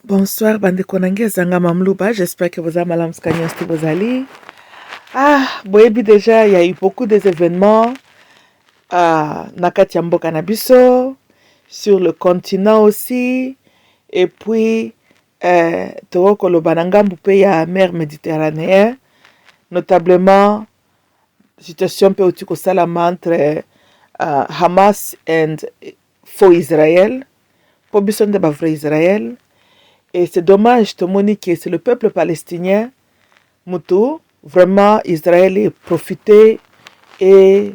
Bonsoir, bande konange zanga mamlouba. J'espère que vous avez malam skanyasti bozali. Boyebi déjà, il y a eu beaucoup des événements nakati ya mboka na biso, sur le continent aussi, et puis tokoloba na ngambu pe ya mer Méditerranée, notablement situation pe outi kosalama entre Hamas and faux Israël, po biso nde ba vrai Israël. Et c'est dommage, Tomoni, que c'est le peuple palestinien, Moutou, vraiment, Israël est profité et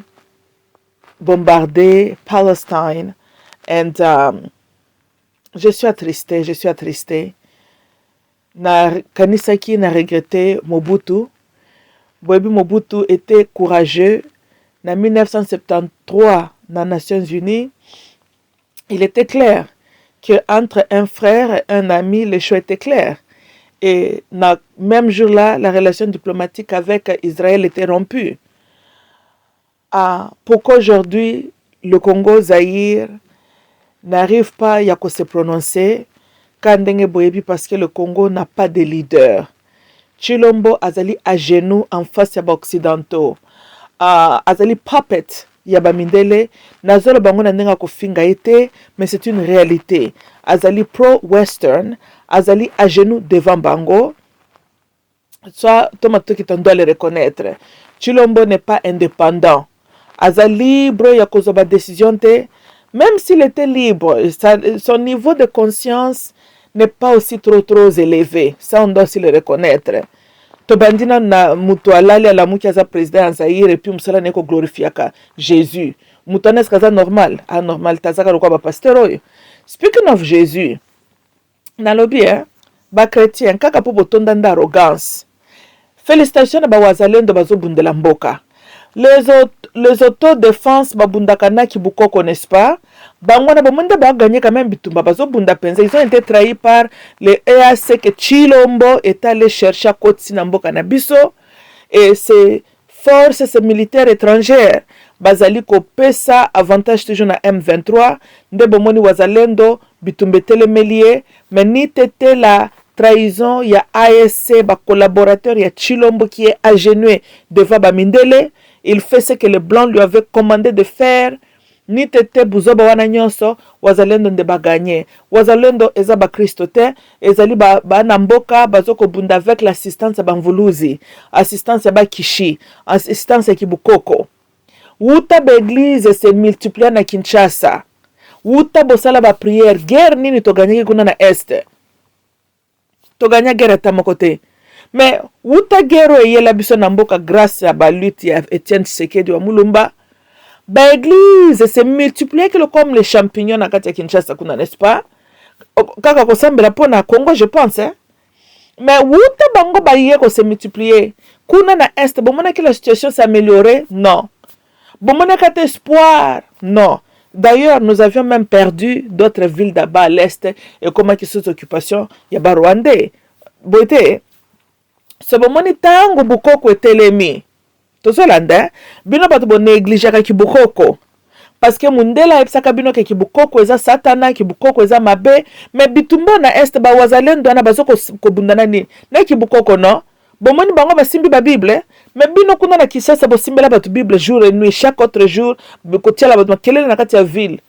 bombardé Palestine. And je suis attristé. Kanisaki n'a regretté Mobutu. Mobutu était courageux. En 1973, dans les Nations Unies, il était clair qu'entre un frère et un ami, les choix étaient clairs. Et le même jour-là, la relation diplomatique avec Israël était rompue. Pourquoi aujourd'hui, le Congo, Zaïre, n'arrive pas à se prononcer parce que le Congo n'a pas de leader. Chilombo azali à genoux en face des occidentaux. Azali puppet. Yabamindele, nazolo bango na nenga kofinga ete, mais c'est une réalité. Azali pro-western, azali à genoux devant bango. Soit Tomato qui doit le reconnaître. Chilombo n'est pas indépendant. Azali libre, yakozoba décision te. Même s'il était libre, son niveau de conscience n'est pas aussi trop élevé. Ça, on doit aussi le reconnaître. Tobandina na mutu alali ala muki aza président en Zaïre et puis musala neko glorifiaka Jésus. Mutu anes kaza normal. Normal tazaka lokwa ba pasteur oyo. Speaking of Jésus, nalobi ba chrétien kaka po botonda nda arrogance. Félicitations na ba wazalendo bazobundela mboka. Les autodéfense babundaka na kibukoko, n'est-ce pas? Bangwana bamunde ba gagné quand même bitumba bazobunda penza. Ils ont été trahis par les EAC que Chilombo est allé chercher à Kotsi na mboka na biso, et ces forces, ces militaires étrangères bazali ko pesa avantage toujours na M23 nde bomoni wazalendo bitumbe telemelie, mais ni tete la trahison ya ASC ba collaborateur ya Chilombo qui est agenoué devant Bamindele. Il fait ce que les Blancs lui avaient commandé de faire. Ni tete buzoba wana nyonso wazalendo nde baganye. Wazalendo eza ba Kristo te, ezali ba na mboka bazoko bunda avec l'assistance ya Bamvuluzi, assistance ya Bakishi, assistance ya Kibukoko. Wuta ba église se multiplia na Kinshasa. Wuta bosala ba prière, guerre nini toganyaki kuna na Est. Toganya guerre ta mokote. Mais wuta guerre eyela biso na mboka grâce à ba lutte ya Etienne Tshisekedi wa Mulumba. Ba église se multiplier comme les champignons na kati ya Kinshasa kuna, n'est-ce pas? Kaka kosambela po na Congo, je pense. Mais wuta bango ba yeko se multiplier. Kuna na Est, bomona que la situation s'améliorer? Non. Bomona kate espoir? Non. D'ailleurs, nous avions même perdu d'autres villes d'abord à l'Est et comment qui sous occupation ya ba Rwandais. Boite. Ce moment tango bukoko etelemi. Tozolanda, bino bato bo négligeaka kibukoko. Parce que mundela epsaka bino ke kibukoko eza satana, kibukoko eza mabe, mais bitumbo na Est ba wazalendo na bazoko kobundana ni. Na kibukoko no, bomoni bango basimbi ba Bible, mais bino kuna na Kinshasa bo simbela bato Bible jour et nuit, chaque autre jour, kotiala bato makelele na kati ya ville.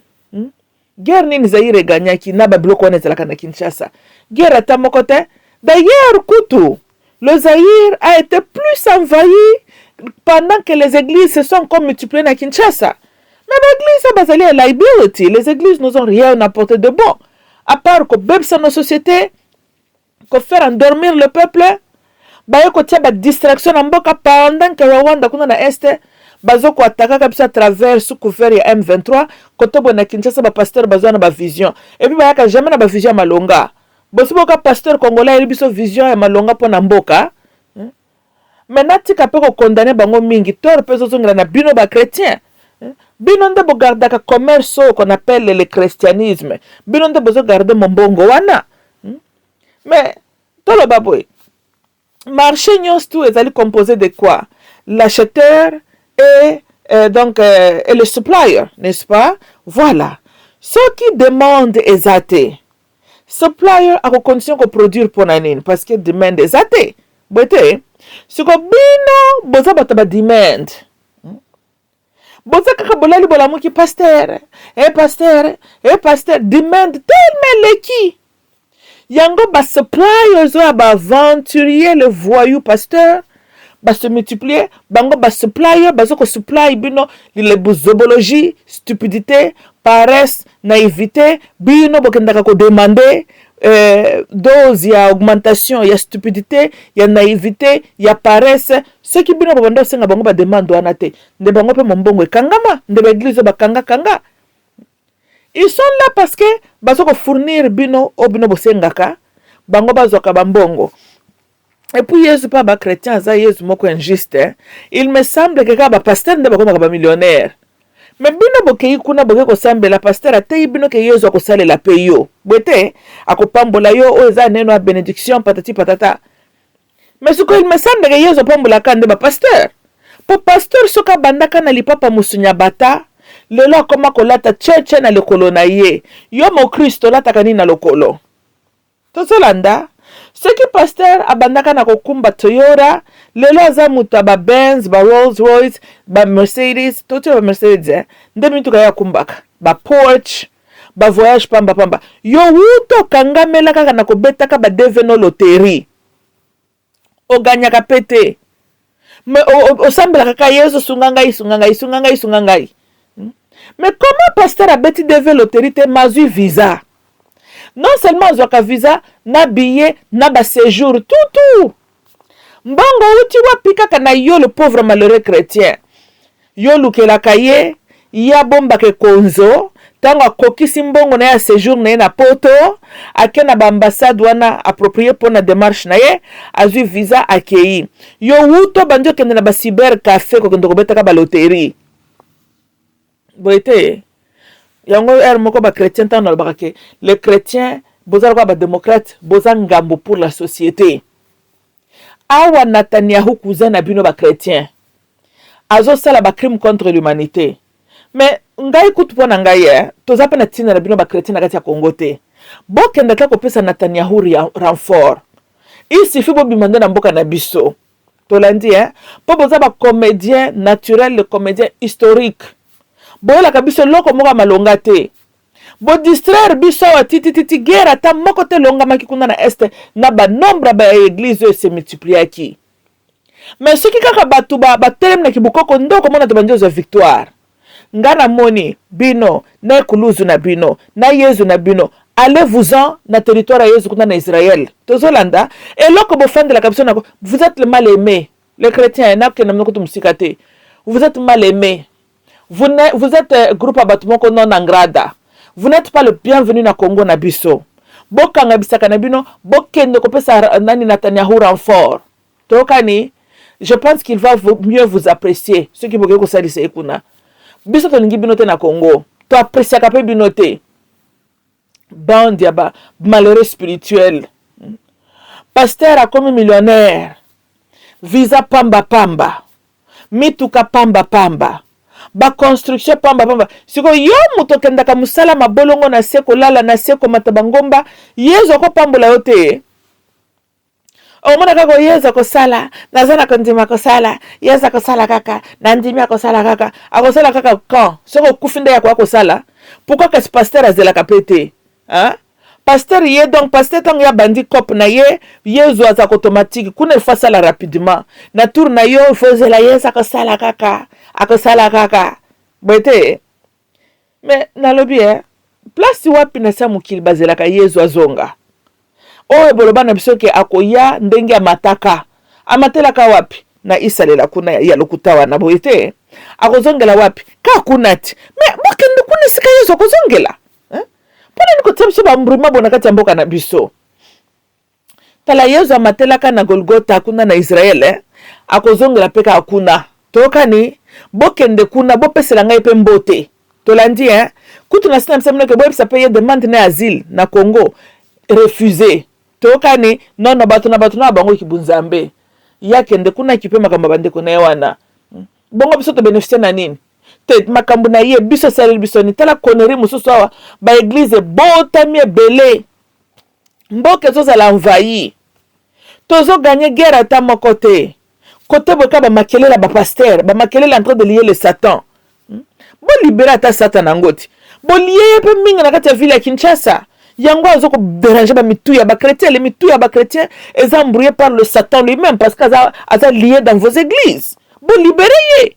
Guerre nini Zaïre ganyaki na ba biloko wana ezalaka na Kinshasa. Guerre ata moko te. D'ailleurs, kutu, le Zaïre a été plus envahi pendant que les églises se sont encore multipliées à Kinshasa. Mais l'église a basé la liability. Les églises nous ont rien apporté de bon. À part que bébsa nos sociétés, que faire endormir le peuple, bayo ko tia ba distraction en boka pendant que Rwanda kuna na Est, bazo ko attaquer comme ça à travers sous couvert ya M23, koto bona Kinshasa ba pasteur bazo na ba vision. Et puis ba ka jamais na ba vision malonga. Bosiboka pasteur congolais biso vision ya malonga po na mboka. Maintenant tika pe ko condamner bango mingi tor pe zozongela na bino ba chrétien. Bino nde bo gardaka commerce qu'on appelle le christianisme. Bino nde bozo garder mombongo wana. Mais tolo baboy. Marché nyos tout ezali composé de quoi? L'acheteur et le supplier, n'est-ce pas? Voilà. Ce qui demande est athée. supplier ako condition ko produire pona nini parce que demand ezate bote siko bino boza bato ba demand boza kaka bolali bolamuki pasteur demand tellement leki yango ba suppliers oyo ba aventurier le voyou pasteur ba se multiplier bango ba supplier bazo ko supply bino le bozobologie stupidité paresse naïveté bino bokendaka ko demander dose ya augmentation ya stupidité ya naïveté ya paresse ce qui bino bobanda senga bango ba demande wana te nde bango pe mombongo ekangama nde ba église bakanga ils sont là parce que bazo ko fournir bino o bino bosengaka bango bazoka bambongo. Et puis Yesu pas ba chrétien za Yesu moko injuste il me semble que ka ba pasteur nde bakoma ba millionnaire mais bino bokei kuna boke ko sambela pasteur atei bino ke Yesu ko salela pe yo bwete akopambola yo o za neno a bénédiction patati patata mais ce que il me semble que Yesu pambola kande ba pasteur po pasteur soka bandaka na lipapa musunya bata lelo akoma kolata cheche na lokolo na ye yo mo Kristo lata kanini na lokolo tozolanda ce qui pasteur abandaka na kokumba Toyota lelo aza muta ba Benz ba Rolls Royce ba Mercedes toto ba Mercedes nde mituka ya kumbaka ba Porsche ba voyage pamba yo wuto kangamela kaka na kobetaka ba deveno loterie o ganyaka pete mais o sambela kaka Yesu sungangai mais comment pasteur abeti deveno loterie te mazui visa non seulement azwaka visa na billet na ba séjour tout mbongo uti wapi kaka na yo le pauvre malheureux chrétien yo lukelaka ye ya bombaka konzo tango akokisi mbongo na ya séjour na ye na poto ake na baambassade wana approprié mpona démarche na ye azwi visa akei yo wuto bandi okende na bacyber café kokende kobetaka baloterie boyete yango moko ba chrétien ntango nalobaka ke le chrétien boza lokola badémocrate boza ngambo pour la société awa Netanyahu cousin na bino ba chrétien azosala ba crime contre l'humanité mais ngai kutu mpo na ngai toza mpe na ntina na bino ba chrétien na kati ya Congo te bokende ta kopesa Netanyahu renfort il suffit bobima nde na mboka na biso tolandi mpo boza ba comédien naturel le comédien historique boyolaka biso loko moko malonga te bo distraire biso wa titi guerre ata moko te longamaki kuna na este na banombre ba église oyo se multipliaki mais soki kaka bato batelemaki bokoko ndoko mona to bandi ozwa victoire nga na moni bino na ekuluzu na bino na Yesu na bino allez-vous-en na territoire ya Yesu kuna na Israël tozolanda eloko bofandelaka biso nako vous êtes le mal aimé les chrétiens nakokenda mnoko tomusika te vous êtes mal aimé. Vous êtes groupe abatumoko non angrada. Vous n'êtes pas le bienvenu na Congo na biso. Bokanga bisaka na bino, bokende kopesa nani Netanyahu renfort. Tokani, je pense qu'il va mieux vous apprécier. Ceux qui boke ko salisa ekuna. Biso to lingi binote na Congo. To apprécier ka pe binote. Bande ya ba malheureux spirituel. Pasteur a comme millionnaire. Visa pamba. Mituka pamba. Ba construction pamba siko yo moto kendaka musala mabolongo na seko lala na seko matabangomba yezo ko pambola yote o mona kako yezo ko sala nazana kondima ko sala yezo ko sala kaka na ndimi ko sala kaka akosala kaka quand soko kufinda ya ko sala pourquoi que ce pasteur azela kapete pasteur ye donc pasteur tang ya bandi cop na ye yezo aza automatique kuna il faut sala rapidement na tour na yo il faut zela yezo ko sala kaka akosala kaka bote mais nalobi place wapi na sa mokili bazelaka Yesu azonga oyo boloba na biso ke akoya ndenge ya mataka amatelaka wapi na isalela kuna ya lokuta wana bote akozongela wapi ka kunati mais bokende kuna sika Yesu akozongela pona niko tsamso ba mbruma bona kati ya mboka na biso tala Yesu amatelaka na Golgotha kuna na Israel akozongela peka akuna tokani bokende kuna bopesela ngai pe mbote tolandi kutu na sina msemene ke boyebisa pe ye demande na asile na Congo refusé tokani non bato na bango kibunzambe yakende kuna kipe makambo bandeko na wana bongo biso to bénéficier na nini te makambo na ye biso saleli biso ni tala koneri mususu awa ba église botami ebele mboka ezozala envahi tozoganye guerre ata moko te côté boka bamakelela bapaster bamakelela en train de lier le satan bolibere ata satan yango ti bolie ye mpe mingi na kati ya ville ya Kinshasa yango azokoderange bamitu ya bakretien le mitu ya bakretien eza embrouillé par le satan lui-même parce que aza lié dans vos églises bolibere ye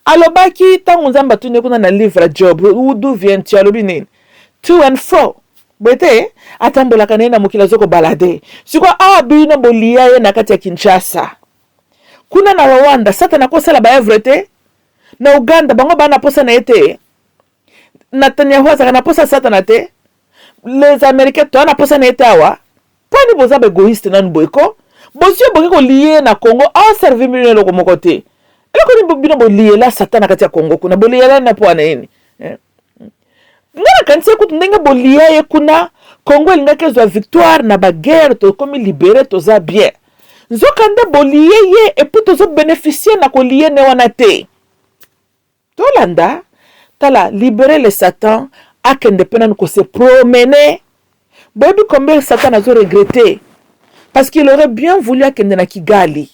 alobaki ntango nzambe atuni kuna na livre ya Job d'où viens-tu alobi nini to and fro bete atambolaka naye na mokili azokobalade sikoyo awa bino bolia ye na kati ya Kinshasa kuna na Rwanda Satan akosala baevre te na Uganda bango bana posa na ye te Netanyahu azaka na posa Satan te les Américains to na posa na ye te awa poni boza baegoïste nanu boyeko bozio boke kolie na Congo aservi bino eloko moko te eloko ni bino bolie la Satan na kati ya Congo kuna bolie la na po na yini ngana kanisa kutu ndenge bolia ye kuna Congo elingaki ezwa victoire na baguerre tokomi libéré toza bien nzokande bolie ye epuis tozobénéficie na kolie ne wana te tolanda tala libérer le Satan akende mpe nanu kose promener boyebi combien Satan azo regretter parce qu'il aurait bien voulu akende na Kigali,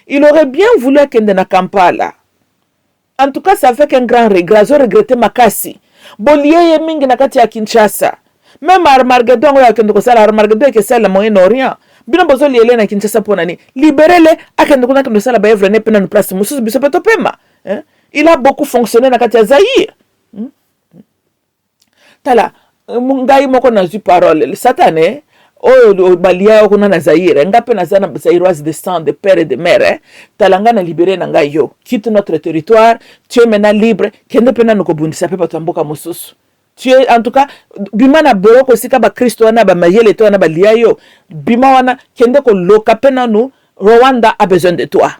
il aurait bien voulu akende na Kampala. En tout cas, ça fait qu'un grand regret. Azo regretter makasi bolie ye mingi na kati ya Kinshasa. Même Armageddon oyo akende kosala Armageddon ekesala Moyen-Orient bino bozo liele na Kinshasa pona ni libérele akende kuna kende sala baevre ne pena na place mususu biso peto pema il a beaucoup fonctionné na kati ya Zaïre tala ngai moko nazwi parole Satan oyo balia kuna na Zaïre ngape na zana Zaïroise de sang de père et de mère talanga na libéré na ngai yo quitte notre territoire, tu es maintenant libre kende pena nokobundisa pe bato mboka mususu. Tu es en tout cas bima na boroko sika ba Kristo wana ba mayele to wana ba liayo bima wana kende ko loka pena nu. Rwanda a besoin de toi,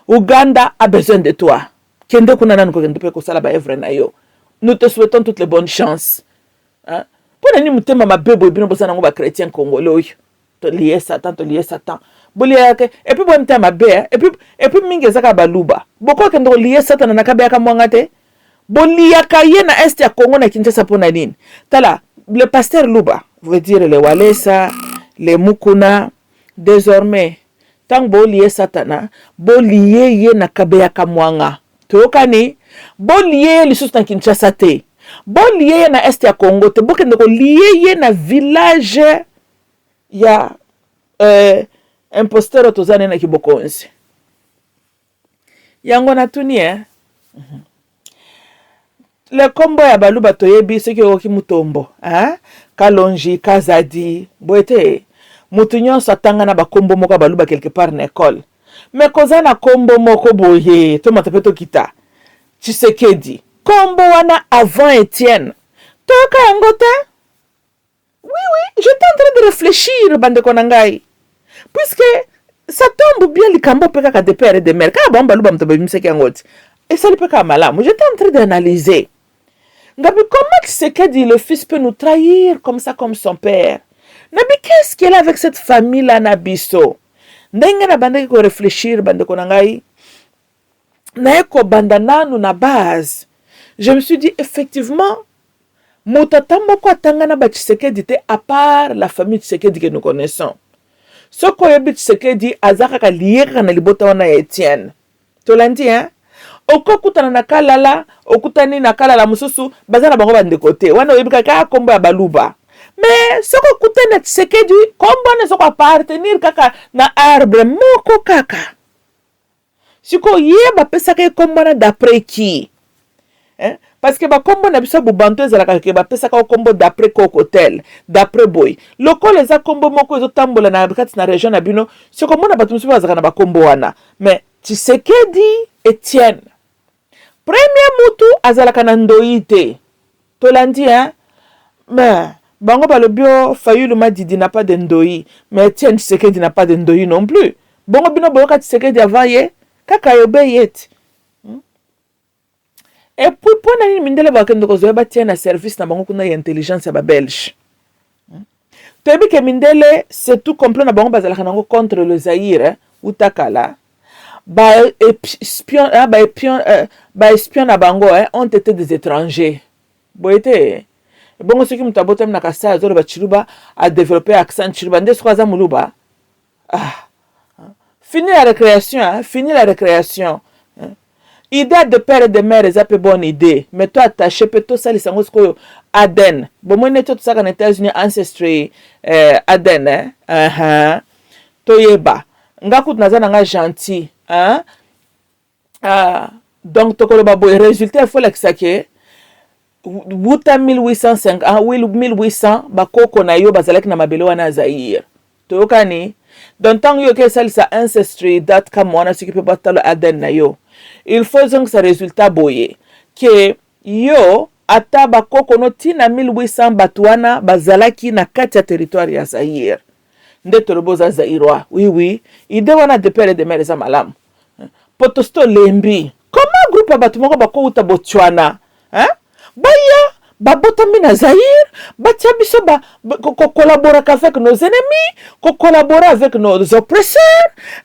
Uganda a besoin de toi kende kuna nanu ko kende pe ko sala ba evre na yo. Nous te souhaitons toutes les bonnes chances pona ni mutema mabebo bino bosana ngo ba chrétien congolais oyo to lié Satan boliake et puis bon mutema mabe et puis mingi ezaka baluba boko kende ko lié Satan na kabeka mwanga te boliaka ye na est ya Congo na Kinshasa pona nini tala le pasteur Luba veut dire les Walesa les Mukuna désormais tant bolié Satana bolié ye na kabeka mwanga tokani bolié lisusu na Kinshasa te bolié ye na est ya Congo te bokende ko lié ye na village ya imposteur tozane na Kibokonzi yango na tuni le kombo ya baluba toyebi soki oki mutombo Kalonji Kazadi boete mutu nyonso atanga na bakombo moko baluba quelque part na école mais koza na kombo moko boye to mata peto kita Tshisekedi kombo wana avant Étienne toka yango te. Oui, j'étais en train de réfléchir bande konangai puisque ça tombe bien likambo peka ka de père et de mère ka bomba luba mtobe bimseki ngoti et ça le peka malamu. J'étais en train d'analyser ngabi comment Tshisekedi le fils peut nous trahir comme ça comme son père. Nabi qu'est-ce qu'il a avec cette famille là na biso ndenge na bande ko réfléchir bande konangai na eko banda nanu na base. Je me suis dit effectivement Motatambo kwa tangana ba Tshisekedi te à part la famille Tshisekedi que nous connaissons. Ce qu'on a dit Tshisekedi azaka ka liera na libota wana ya Etienne. Tolandi okokutana na kalala okutani na kalala mususu bazana bango bande côté. Wana oyebika ka kombo ya baluba. Mais ce qu'on kutana Tshisekedi kombo na soko appartenir kaka na arbre moko kaka. Siko yeba pesa ke kombo na d'après qui? Parce que ba kombo na biso bubanto ezalaka ke ba pesa ka kombo d'après Cocotel, d'après Boy. Loko les a kombo moko ezotambola na kati na région na bino, siko mona batu musu bazaka na ba kombo wana. Mais Tshisekedi Etienne. Premier mutu azalaka na ndoite. Tolandi mais bango balobio Fayulu Madidi n'a pas de ndoi, mais Etienne Tshisekedi n'a pas de ndoi non plus. Bongo bino boyoka Tshisekedi avaye kaka yobeyet. Et puis, pour nous, mindele bakendo ko zoeba tia na service na bango kuna ya intelligence ya ba belge. Tebi ke mindele c'est tout complet na bango bazalaka nango contre le Zaïre utakala. Ba espion na bango ont été des étrangers. Boyete Bon, ce qui m'a botem na kasa zoro ba chiluba a développé accent chiluba ndes kwa za muluba. Ah. Fini la récréation, hein? Fini la récréation. Hein? Idée de père et de mère, c'est une bonne idée. Mais toi, attaché, peut-être ça, les sangos, Aden. Bon, moi, tout ça, en États-Unis, Ancestry, Aden, hein? Toyeba. Nga kout naza nga gentil, hein? Donc, tokolo babo, résultat, il faut l'exaquer. Wuta 1805, 1800, bakoko na yo, bazalek na mabele wana Zaïre. Toyokani? Donc, tant que vous avez ça ancestry.com, on a ce qui peut pas le Aden na yo. Il faut donc ce résultat boye que yo ata bakoko no tina 1800 batuana bazalaki na kati ya territoire ya Zaïre. Nde toloboza Zaïrois. Oui oui, ide wana de père et de mère za malamu. Potosto lembi. Comment groupe batu moko bako uta Botswana? Hein? Baya babotami na Zaïre, batia biso collaborer avec nos ennemis, collaborer avec nos oppresseurs,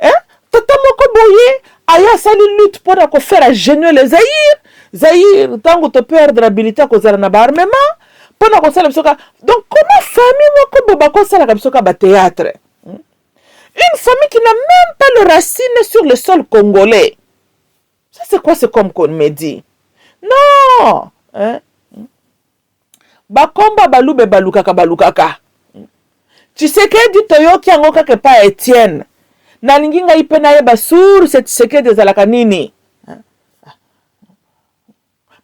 hein? Tata moko boye aya sali lutte pour faire génuer les Zaïre. Zaïre tango te perdre l'habilité ko zala na ba armement, pour ko sala biso ka. Donc comment famille moko boba ko sala ka biso ka ba théâtre? Une famille qui n'a même pas le racine sur le sol congolais. Ça c'est quoi, c'est comme qu'on me dit? Non, hein? Bakomba balube balukaka. Tu sais que du toyoki angoka ke pa Etienne. Na linginga ipena ye basur c'est seke de zalaka nini.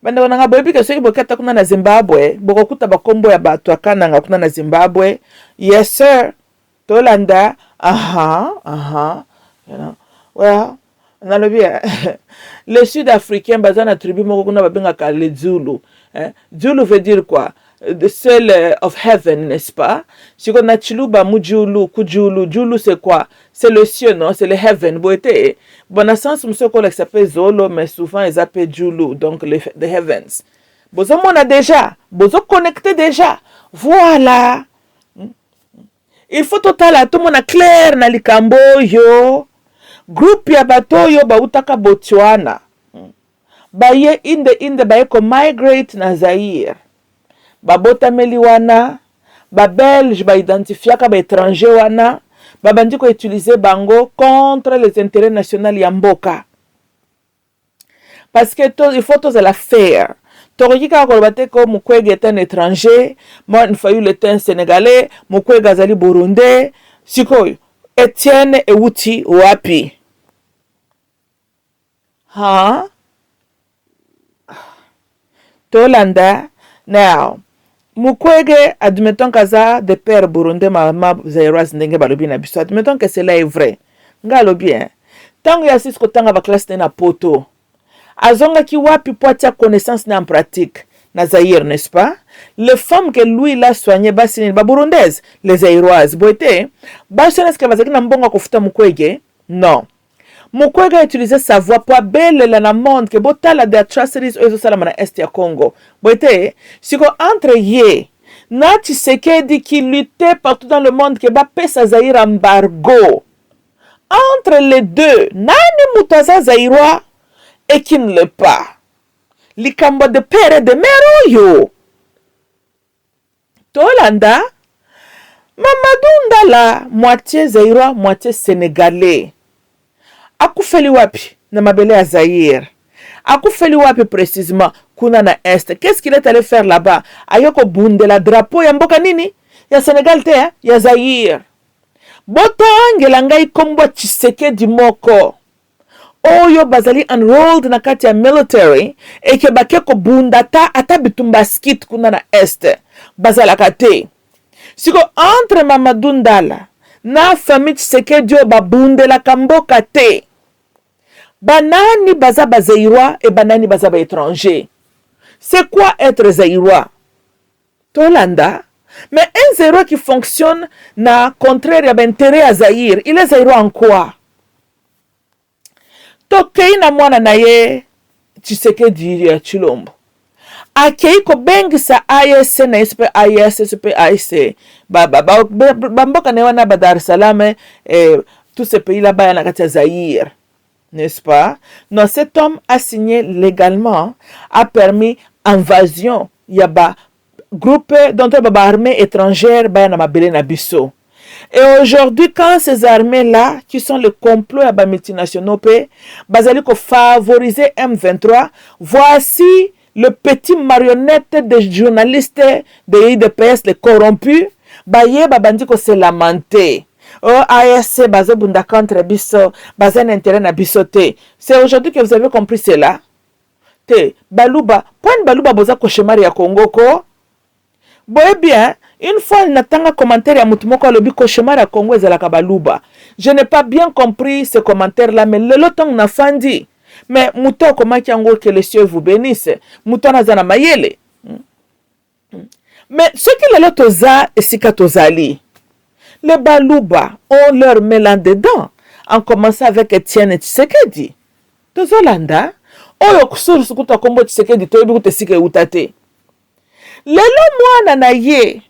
Banda wana boyebi ke soki bokata kuna na Zimbabwe, bokokuta bakombo ya bato akananga kuna na Zimbabwe. Yes sir. Tolanda, you know. Well, nalobi les Sud-Africains bazana tribu moko kuna babengaka les Zulu. Zulu veut dire quoi? The soul of heaven, n'est-ce pas? Si on a chiluba mujulu, kujulu, julu c'est quoi? C'est le ciel, non? C'est le heaven. Bon, à sens, monsieur collègue s'appelle Zolo, mais souvent ils appellent julu, donc the heavens. Bozo on a déjà, bozo connecté déjà. Voilà. Il faut total tout le monde a clair na likambo yo. Groupe ya bato yo ba utaka Botswana. Baye inde baye ko migrate na Zaïre. Babotameli wana, ba belge ba identifiaka ba étranger wana, ba bandi ko utiliser bango contre les intérêts nationaux ya mboka. Parce que il faut tous la faire. Torikika ko bate ko Mukwege est un étranger, moi Fayulu est un sénégalais, Mukwege azali burundais, sikoyo Etienne Ewuti wapi? Ha? Tolanda now. Mukwege, admettons kaza de père burundais mama Zaïroise ndenge balobi na biso. Admettons que cela est vrai. Ngalo bien. Tango ya sis ko tanga ba classe na poto. Azonga ki wapi po tia connaissance na en pratique na Zaïre, n'est-ce pas? Les femmes que lui l'a soigné basini ba burundaises, les Zaïroises. Boite, ba est-ce que bazaki na mbonga kofuta Mukwege? Non. Mukwege a utilisé sa voix pour belle la monde que botala de atrocities ozo salama na est ya Congo. Boite, si ko entre ye na Tshisekedi qui luttait partout dans le monde que ba pesa Zaïre embargo. Entre les deux, nani mutaza Zaïrois et qui ne l'est pas. Likambo de père et de mère yo. Tolanda, Mamadou Ndala, moitié Zaïrois, moitié sénégalais. Akufeli wapi na mabele ya Zaïre? Akufeli wapi précisément kuna na est? Qu'est-ce qu'il est allé faire là-bas? Ayoko bundela drapeau ya mboka nini? Ya Sénégal te, ya Zaïre. Botangela ngai kombo Tshisekedi moko. Oyo bazali enrolled na kati ya military eke bake ko bunda ata bitumba skit kuna na est. Bazalaka te. Siko entre Mamadou Ndala na famille Tshisekedi yo babundela kamboka te. Banani baza ba Zaïrois et banani baza ba étranger. C'est quoi être Zaïrois? Tolanda. Mais un Zaïrois qui fonctionne na contraire à l'intérêt à Zaïre, il est Zaïrois en quoi? Tokei na mwana na ye Tshisekedi ya Chilombo. Akei ko bengi sa AES na SP AES SP AEC. Bamboka ne wana ba Dar es Salaam tous ces pays là-bas na kati ya Zaïre. N'est-ce pas? Non, cet homme a signé légalement, a permis invasion. Yaba groupe dont on a armée étrangère ba na mabele na biso. Et aujourd'hui, quand ces armées-là, qui sont le complot à multinationaux, bazali ko favoriser M23, voici le petit marionnette des journalistes de IDPS, les corrompus, baye babandi ko se lamenter. Oh, ASC, bazo bunda contre biso, bazen intérêt na bisote. C'est aujourd'hui que vous avez compris cela. Te, baluba, point baluba boza koshemari ya Congo ko. Boye bien, une fois il n'attend commentaire à mutumoko lobi koshemari ya Congo ezalaka baluba. Je n'ai pas bien compris ce commentaire-là, mais le lotong na fandi. Mais mouton comment que les cieux vous bénissent. Mouton nazana mayele. Mais ce qui est toza et sikatozali. Les baluba, on leur met là dedans. En commençant avec Etienne Tshisekedi. Tozolanda. Oyo kusuru sukuta kombo Tshisekedi toyebi kutesike utate. Lelo mwana na ye.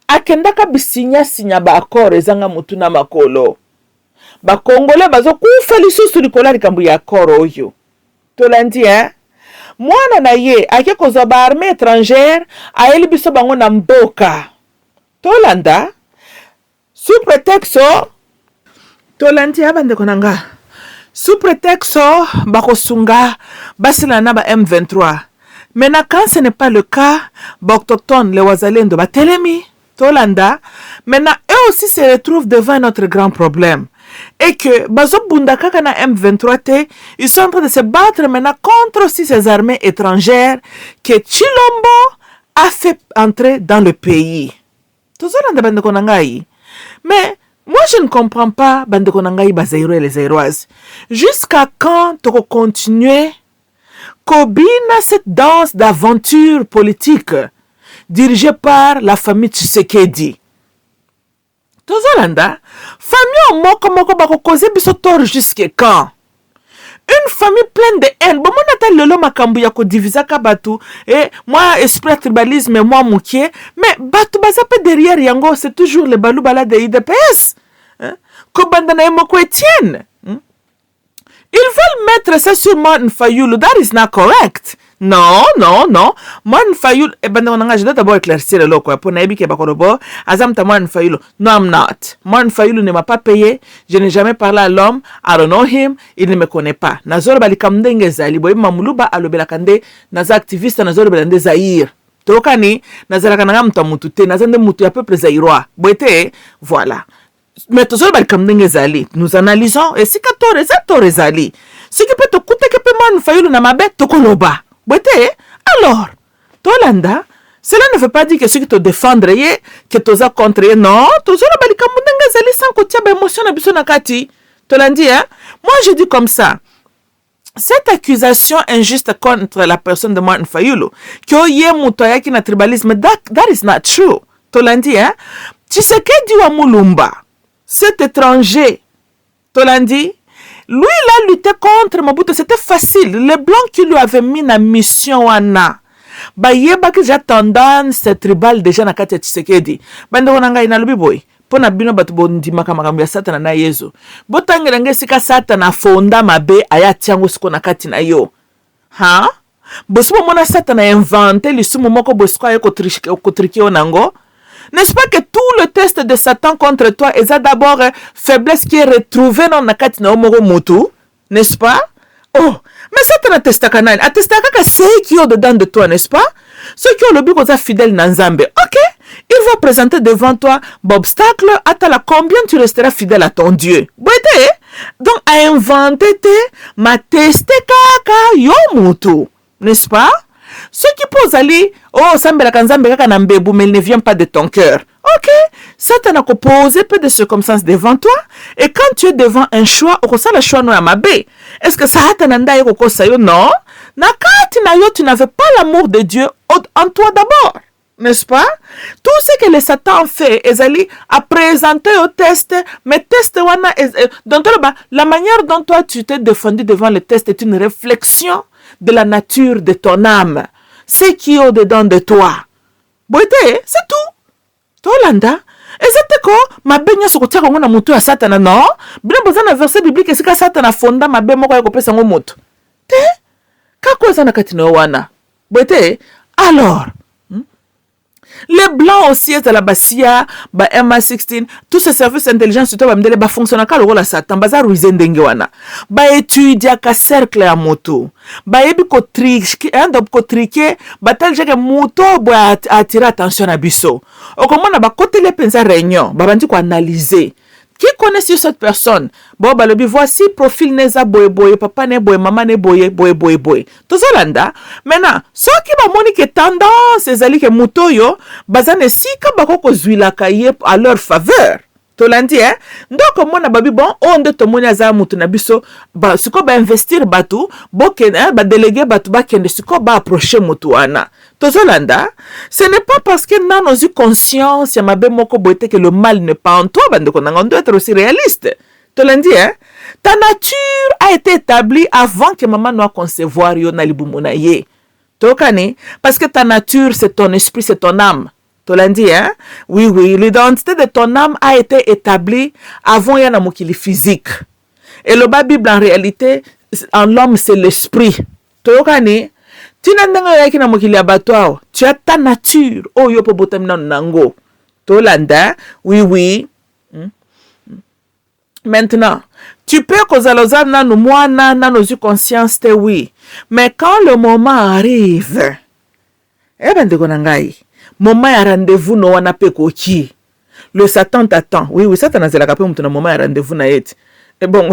Akendaka bisinya ba accord ezanga mutu na makolo. Ba Congolais bazo kufa lisusu likola likambo ya accord oyo. Tolandi mwana na ye ake kozwa ba armée étrangère ayeli biso bango na mboka. Tolanda sous prétexte tolandi abande konanga. Sous prétexte bakosunga basila na ba M23. Maintenant quand ce n'est pas le cas, ba autochtones les wazalendo ba telemi Tolanda, maintenant eux aussi se retrouvent devant notre grand problème. Et que bazo bundaka kana M23 te, ils sont en train de se battre maintenant contre aussi ces armées étrangères que Chilombo a fait entrer dans le pays. Tozolanda bande konangai. Mais moi je ne comprends pas bande konangai bazairo et les zairoises. Jusqu'à quand tu continuer Kobina cette danse d'aventure politique dirigée par la famille Tshisekedi. Tozolanda, famille moko bako cause biso tort jusqu'à quand? Une famille pleine de haine. Bon, mon atal lelo makambu ya ko divisa ka batu. Et moi, esprit tribalisme, moi moukier. Mais batu bazape derrière yango, c'est toujours le balou bala de IDPS. Ko bandana yemoko Etienne. Ils veulent mettre ça sur Martin Fayulu. That is not correct. Non. Martin Fayulu, je dois d'abord éclaircir le loco. Pour Naïbi Kebakorobo, Azamta Martin Fayulu. No, I'm not. Martin Fayulu ne m'a pas payé. Je n'ai jamais parlé à l'homme. I don't know him. Il ne me connaît pas. Nazor Balikamdenge Zali. Boy Mamuluba Alobelakande. Naza activiste Nazor Belande Zahir. Tokani, Nazarakananga Mtamutute. Nazande Mutu à peuple Zahiroi. Boite, voilà. Mais toujours nous analysons et si que zali ce qui peut te coûter que peut Fayulu na mabe to koloba alors Tolanda cela ne veut pas dire que ce qui te défendre que toza contre non toujours balikamundanga zali sans kotia ba émotion na biso na kati Tolandi moi je dis comme ça. Cette accusation injuste contre la personne de Martin Fayulu que yé mutoya ki na tribalisme that is not true Tolandi Tshisekedi wa Mulumba. Cet étranger, Tolandi, lui, il a lutté contre Mobutu. C'était facile. Les Blancs qui lui avaient mis la mission Anna. Bayeba que j'ai tendance tribal déjà na kati Tshisekedi. Bande wonanga ina lobi boy. Pona bino batu bondi makambo ya satana na Yesu. Botangela ngesika satana fonda mabe aya tiango siko na kati na yo. Ha? Bosumo mona satana inventé lisumu moko bosko ayo kotriki onango. N'est-ce pas que tout le test de Satan contre toi est d'abord faiblesse qui est retrouvée dans la kati na omoro mutu? N'est-ce pas? Oh, mais Satan a testé kanani. A testé kaka ceux qui ont dedans de toi, n'est-ce pas? Ceux qui ont le but qu'on a fidèle dans Nzambe. Ok, il va présenter devant toi l'obstacle. Attends, combien tu resteras fidèle à ton Dieu? Donc, à inventer ma testé kaka yo mutu. N'est-ce pas? Ceux qui posent aller, oh, Sambela Kanzambe kaka na mbebu, mais il ne vient pas de ton cœur. Ok, Satan a posé peu de circonstances devant toi, et quand tu es devant un choix, on le choix no amabe. Est-ce que Satan anda yoko sayo? Non. Nakati na yo, tu n'avais pas l'amour de Dieu en toi d'abord. N'est-ce pas? Tout ce que le Satan fait, Ezali a présenté au test, mais test wana, donc la manière dont toi tu t'es défendu devant le test est une réflexion de la nature de ton âme. Ce qui est au-dedans de toi. Boite, c'est tout. Tolanda. Et c'est quoi? Ma benya sokotia kongo na mutu ya satana, non? Bien besoin d'un verset biblique, c'est que satana fonda ma benya moko ya kopesa ngo mutu. Te? Kako eza na kati na wana? Boite, alors, Les blancs aussi, la Basia, MA16, tous ces services d'intelligence, ba fonctionnent ka le rôle à Satan, ba za ruizen dengewana. Ba étudia ka cercle à moto. Ba yebi ko trick, ko triquer, ba tel que moto ba attirer attention à biso. O comment na ba côté les pensa réunion, ba bandi ko analyser. Qui connaît sur cette personne? Bon, bah, voici profil neza boye boye, papa ne boye, maman ne boye, boye boye boye. Tout ça là. Maintenant, ceux qui va monique tendance, c'est ali que mutoyo, bazane si ka bako zuila kaye à leur faveur. Tolandi, hein? Donc, mon ababi bon, on de tomoni aza mutu na biso, ba, siko ba investir batu, bo ken, ba déléguer batu, ba ken, siko ba approcher mutu ana. Tozolanda, ce n'est pas parce que nous avons eu conscience que le mal n'est pas en toi, on doit être aussi réaliste. Tolandi, hein? Ta nature a été établie avant que maman nous concevoir yon alibumunaye. Tokani, parce que ta nature, c'est ton esprit, c'est ton âme. Tolandi, hein? Oui, oui, l'identité de ton âme a été établie avant yana mokili physique. Et le Bible, en réalité, en l'homme, c'est l'esprit. Tokani, tu as ta nature. Oh, yo po botamina nango. Tolanda, oui, oui. Maintenant, tu peux causer nos moi, nos conscience, oui. Mais quand le moment arrive, eh ben, de gonangai, moment à rendez-vous, no wana pe koki. Le Satan t'attend. Oui, oui, Satan a zela kapé mouton moment à rendez-vous na et. Et bon,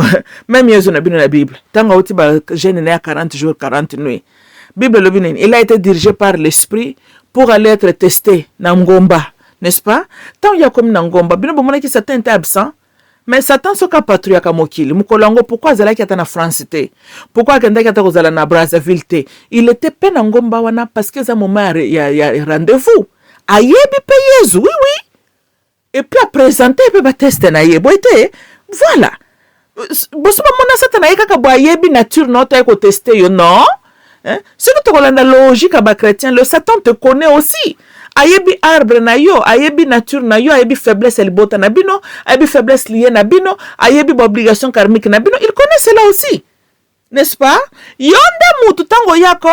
même yezo na bino la Bible. Tant que tu vas gêner à 40 jours, 40 nuits. Bible il a été dirigé par l'esprit pour aller être testé na ngomba, n'est-ce pas? Tant il y a comme na ngomba, bino bomona ki Satan était absent, mais Satan soka patrouille ka mokili. Mukolongo pourquoi zala ki ata na France te? Pourquoi kenda ki ata kozala na Brazzaville te? Il était pe na ngomba wana parce que za moment ya rendez-vous. Ayebi pe Yesu, oui oui. Et puis à présenter pe ba tester na ye boite. Voilà. Bosuba mona Satan ayeka ka bo ayebi nature noto ko tester yo non? Hein? Si tu as la logique à chrétien, le Satan te connaît aussi. Ayebi arbre na yo, ayebi nature na yo, ayebi faiblesse elbota na bino, ayebi faiblesse liée na bino, ayebi obligation karmique na bino. Il connaît cela aussi. N'est-ce pas? Yonda mutu tango yako,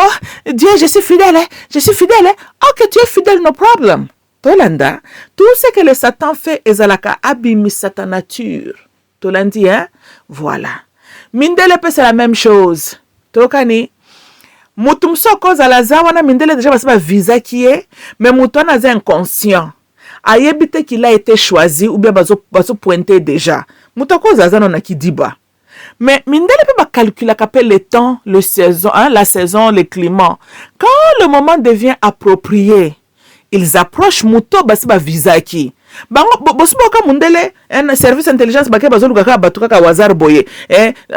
Dieu, je suis fidèle. Ok, tu es fidèle, no problem. Tolanda, tout ce que le Satan fait, ezalaka abimisa ta nature. Tolandi, hein? Voilà. Mindele c'est la même chose. Tokani. Mutum soko zalaza wana mindele déjà basa visa qui est mais mutum na inconscient ayebite qu'il a été choisi ou bien bazo pointé déjà mutako zazana na kidiba mais mindele peut pas calculer qu'appelle le temps le saison hein, la saison le climat quand le moment devient approprié ils approchent muto basa visa qui bango bosuboka mundele un service intelligence bake bazoluka ka batuka ka wazar boye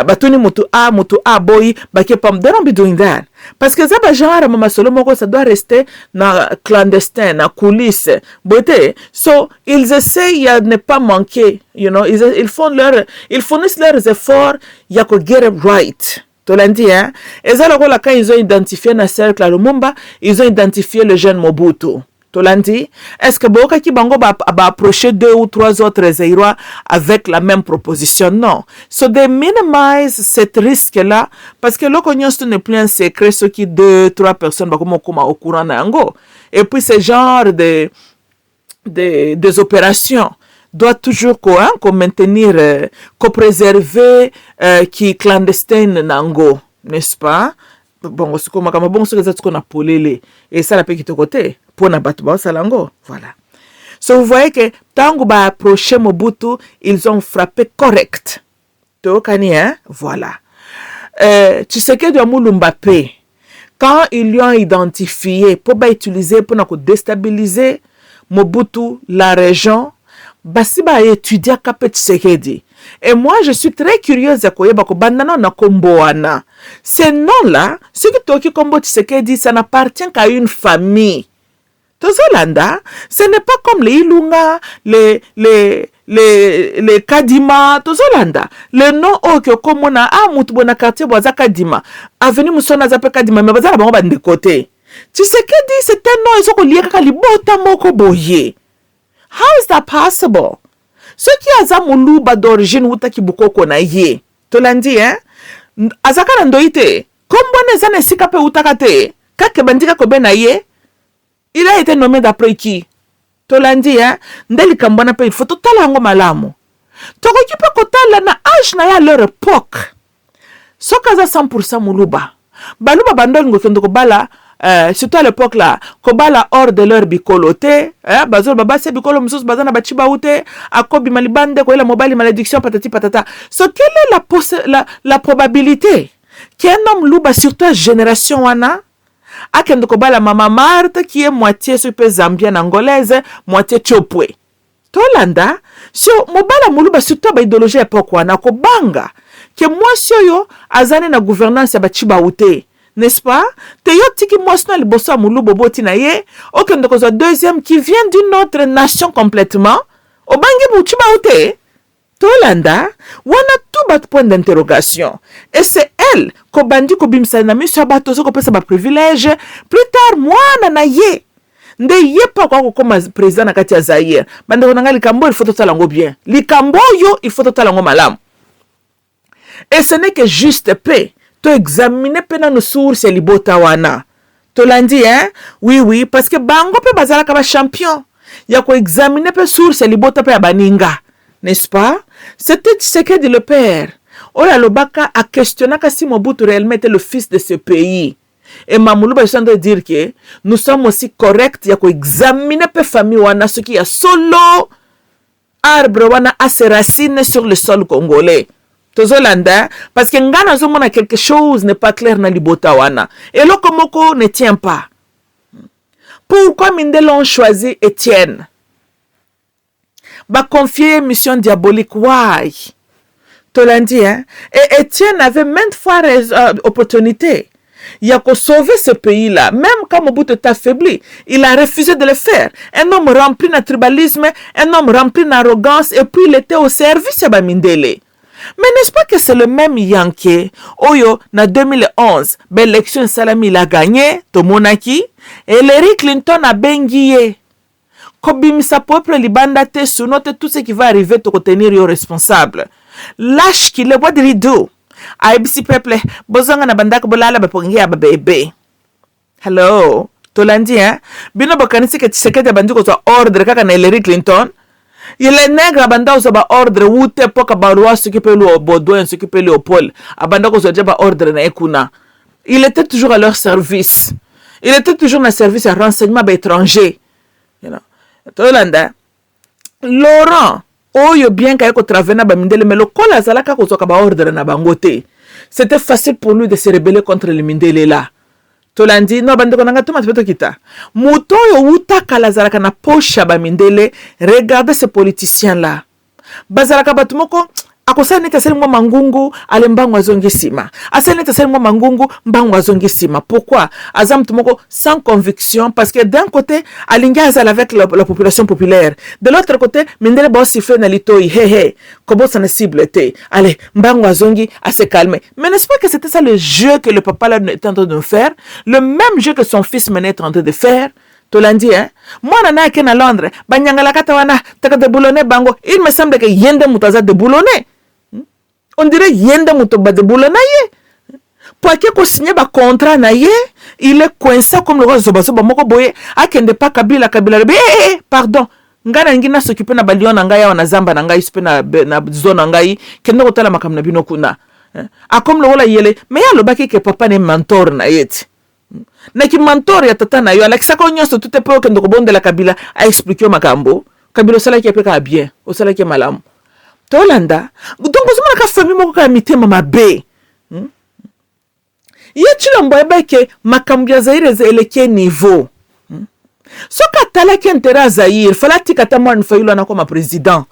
batuni mutu a boy bake pam they don't be doing that parce que ça ba genre mama solo moko ça doit rester na clandestin na coulisse bote so ils essayent à ne pas manquer you know ils fournissent leurs efforts ya ko get it right tolandi hein et ça là quand ils ont identifié na cercle à Lumumba ils ont identifié le jeune Mobutu. Tolandi, est-ce que Boka qui bango va approcher 2 ou 3 autres Zaïrois avec la même proposition? Non. So they minimize cet risque-là parce que l'oconion n'est plus un secret, ce qui 2, 3 personnes va comme au courant n'ango. Et puis ce genre des opérations doit toujours maintenir, préserver qui clandestine n'ango, n'est-ce pas? Bon, c'est comme bon ce que qu'on a polélé et ça la peut quitter côté pour na batba salango voilà. So vous voyez que tango ba approcher Mobutu, ils ont frappé correct. Tokani hein, voilà. Tu sais que de Mbappé quand ils lui ont identifié pour ba utiliser pour na déstabiliser Mobutu la région, basi ba étudier kapet Tshisekedi. Et moi, je suis très curieuse de savoir ces noms-là, ce que Toki Kombo Tshisekedi, ça n'appartient qu'à une famille. Tozolanda, ce n'est pas comme les Ilunga, les Kadima, Tozolanda. Le nom que comme on a Moutbona quartier Boisa Kadima, avenue Moussona Zape Kadima, mais Bazara Bamba de côté. Tshisekedi, c'est un nom, ils ont lié à Libota Moko Boye. How is that possible? Ce qui a zamuluba d'origine wuta kibukoko na ye. Tolandi hein? Azaka na ndoite. Kombo ne zane sika pe utaka te. Kake bandika kobe na ye. Il a été nommé d'après qui? Tolandi, hein? Ndeli kambana pe, il faut totala yango malamu. Tokoki pe kotala na âge na ya leur époque. Sokaza 100% muluba. Baluba bandol ngokendo ko bala, surtout à l'époque là, ko bala hors de leur bicoloté, bazol baba se bicolo musus bazana bachiba ute, akobi malibande ko la mobile malédiction patati patata. So quelle est la probabilité qu'un homme luba surtout à génération wana akendo ko bala mama Marthe qui est moitié super zambienne angolaise, moitié chopwe. Tolanda, so mobala muluba surtout ba idéologie époque wana ko banga que moi yo azane na gouvernance ya bachiba ute. N'est-ce pas? Te yo tiki mwasna li boso amulu boboti na ye, okendo kozo deuxième qui vient d'une autre nation complètement, obangi buchiba ute. Tolanda, wana tout bat point d'interrogation. Et c'est elle, ko bandi ko bimsa na miso bato ko pesa ba privilège, plus tard mwana na ye. Nde ye pa kwa koma président na kati ya Zaire. Bande ko nanga likambo il faut totala ngo bien. Likambo yo il faut totala ngo malamu. Et ce n'est que juste paix. To examiner pena nos sources et libota wana. To landi, hein? Oui, parce que bango pe bazala kaba champion. Ya ko examiner pe sources et libota pe abaninga. N'est-ce pas? C'était ce que dit le père. Oya Lobaka a questionné si Mobutu réellement était le fils de ce pays. Et Mamoulouba est en train de dire que nous sommes aussi corrects. Ya ko examiner pe famille wana ce qui a solo arbre wana a ses racines sur le sol congolais. Tozolanda, parce que ngana zomona quelque chose n'est pas clair na libota wana. Et le komoko ne tient pas. Pourquoi Mindele ont choisi Étienne? Ba confier mission diabolique, why? Tolandi, hein? Et Étienne avait maintes fois opportunité. Il a qu'à sauver ce pays-là, même quand Mobutu est affaibli. Il a refusé de le faire. Un homme rempli de tribalisme, un homme rempli d'arrogance, et puis il était au service de Mindele. Mais n'est-ce pas que c'est le même Yankee, Oyo, na 2011, l'élection Salami l'a gagné, Tomonaki, et Hillary Clinton a bengié. Kobim sa peuple libanda te sous note tout ce qui va arriver te retenir yo responsable. Lâche qu'il est, what did he do? Aibisi peuple, bozanga na bandaka bolala bapongi ya bébé. Hello, Tolandi, hein? Bino bokanisi ke Tshisekedi bandi ko ordre kaka na Hillary Clinton. Il est nègre abanda ozoba ordre wute poka barua s'occuper le Baudouin s'occuper le Paul abanda ko zoba ordre na ekuna. Il était toujours à leur service. Il était toujours dans le service à renseignement étranger. You know. Tolanda Laurent oyo bien ka ko travena ba Mindele mais le kola zalaka ko zoka ba ordre na bangote. C'était facile pour lui de se rebeller contre les Mindele là. Tolandi no bande ko nanga tuma tbeto kita muto yo uta kala zalaka na posha ba Mindele. Regardez ces politiciens là bazalaka batumoko akosani taseli mwa mangungu ale mbangu azongi sima asani taseli mwa mangungu mbangu azongi sima. Pourquoi? Azam tumoko sans conviction parce que d'un côté alinga azala avec la population populaire, de l'autre côté Mindele ba siffler na litoi hehe kobo sana cible te allez mbangu azongi à se calmer. Mais n'est-ce pas que c'était ça le jeu que le papa là était en train de faire, le même jeu que son fils menait en train de faire? Tolandi, hein? Moi, nana ken à Londres, banyangala katawana, taka de boulonner bango. Il me semble que yende mutaza de boulonner. On dirait yende mutoba de boulonner. Pour que signé ba contrat na ye, il est coincé comme le roi zobazoba moko boye. Akende pas Kabila. Pardon. Ngana ngina s'occuper na balion na ngai wana zamba na ngai sipe na zone na ngai kende kotala makam na bino kuna. A comme le wala yele, mais ya lo baki ke papa ne mentor na yeti. Na ki mentor ya tata na yo alakisa ko nyonso tout est que ndoko bonde la Kabila a expliqué makambo Kabila sala ki apeka bien o sala ki malamu Tolanda donc ozomona ka famille moko ka mitema mabe ye chilombo ebeke makambo ya Zaire eleke niveau soka tala ki intérêt Zaire fala tikata mwana fayilo na koma président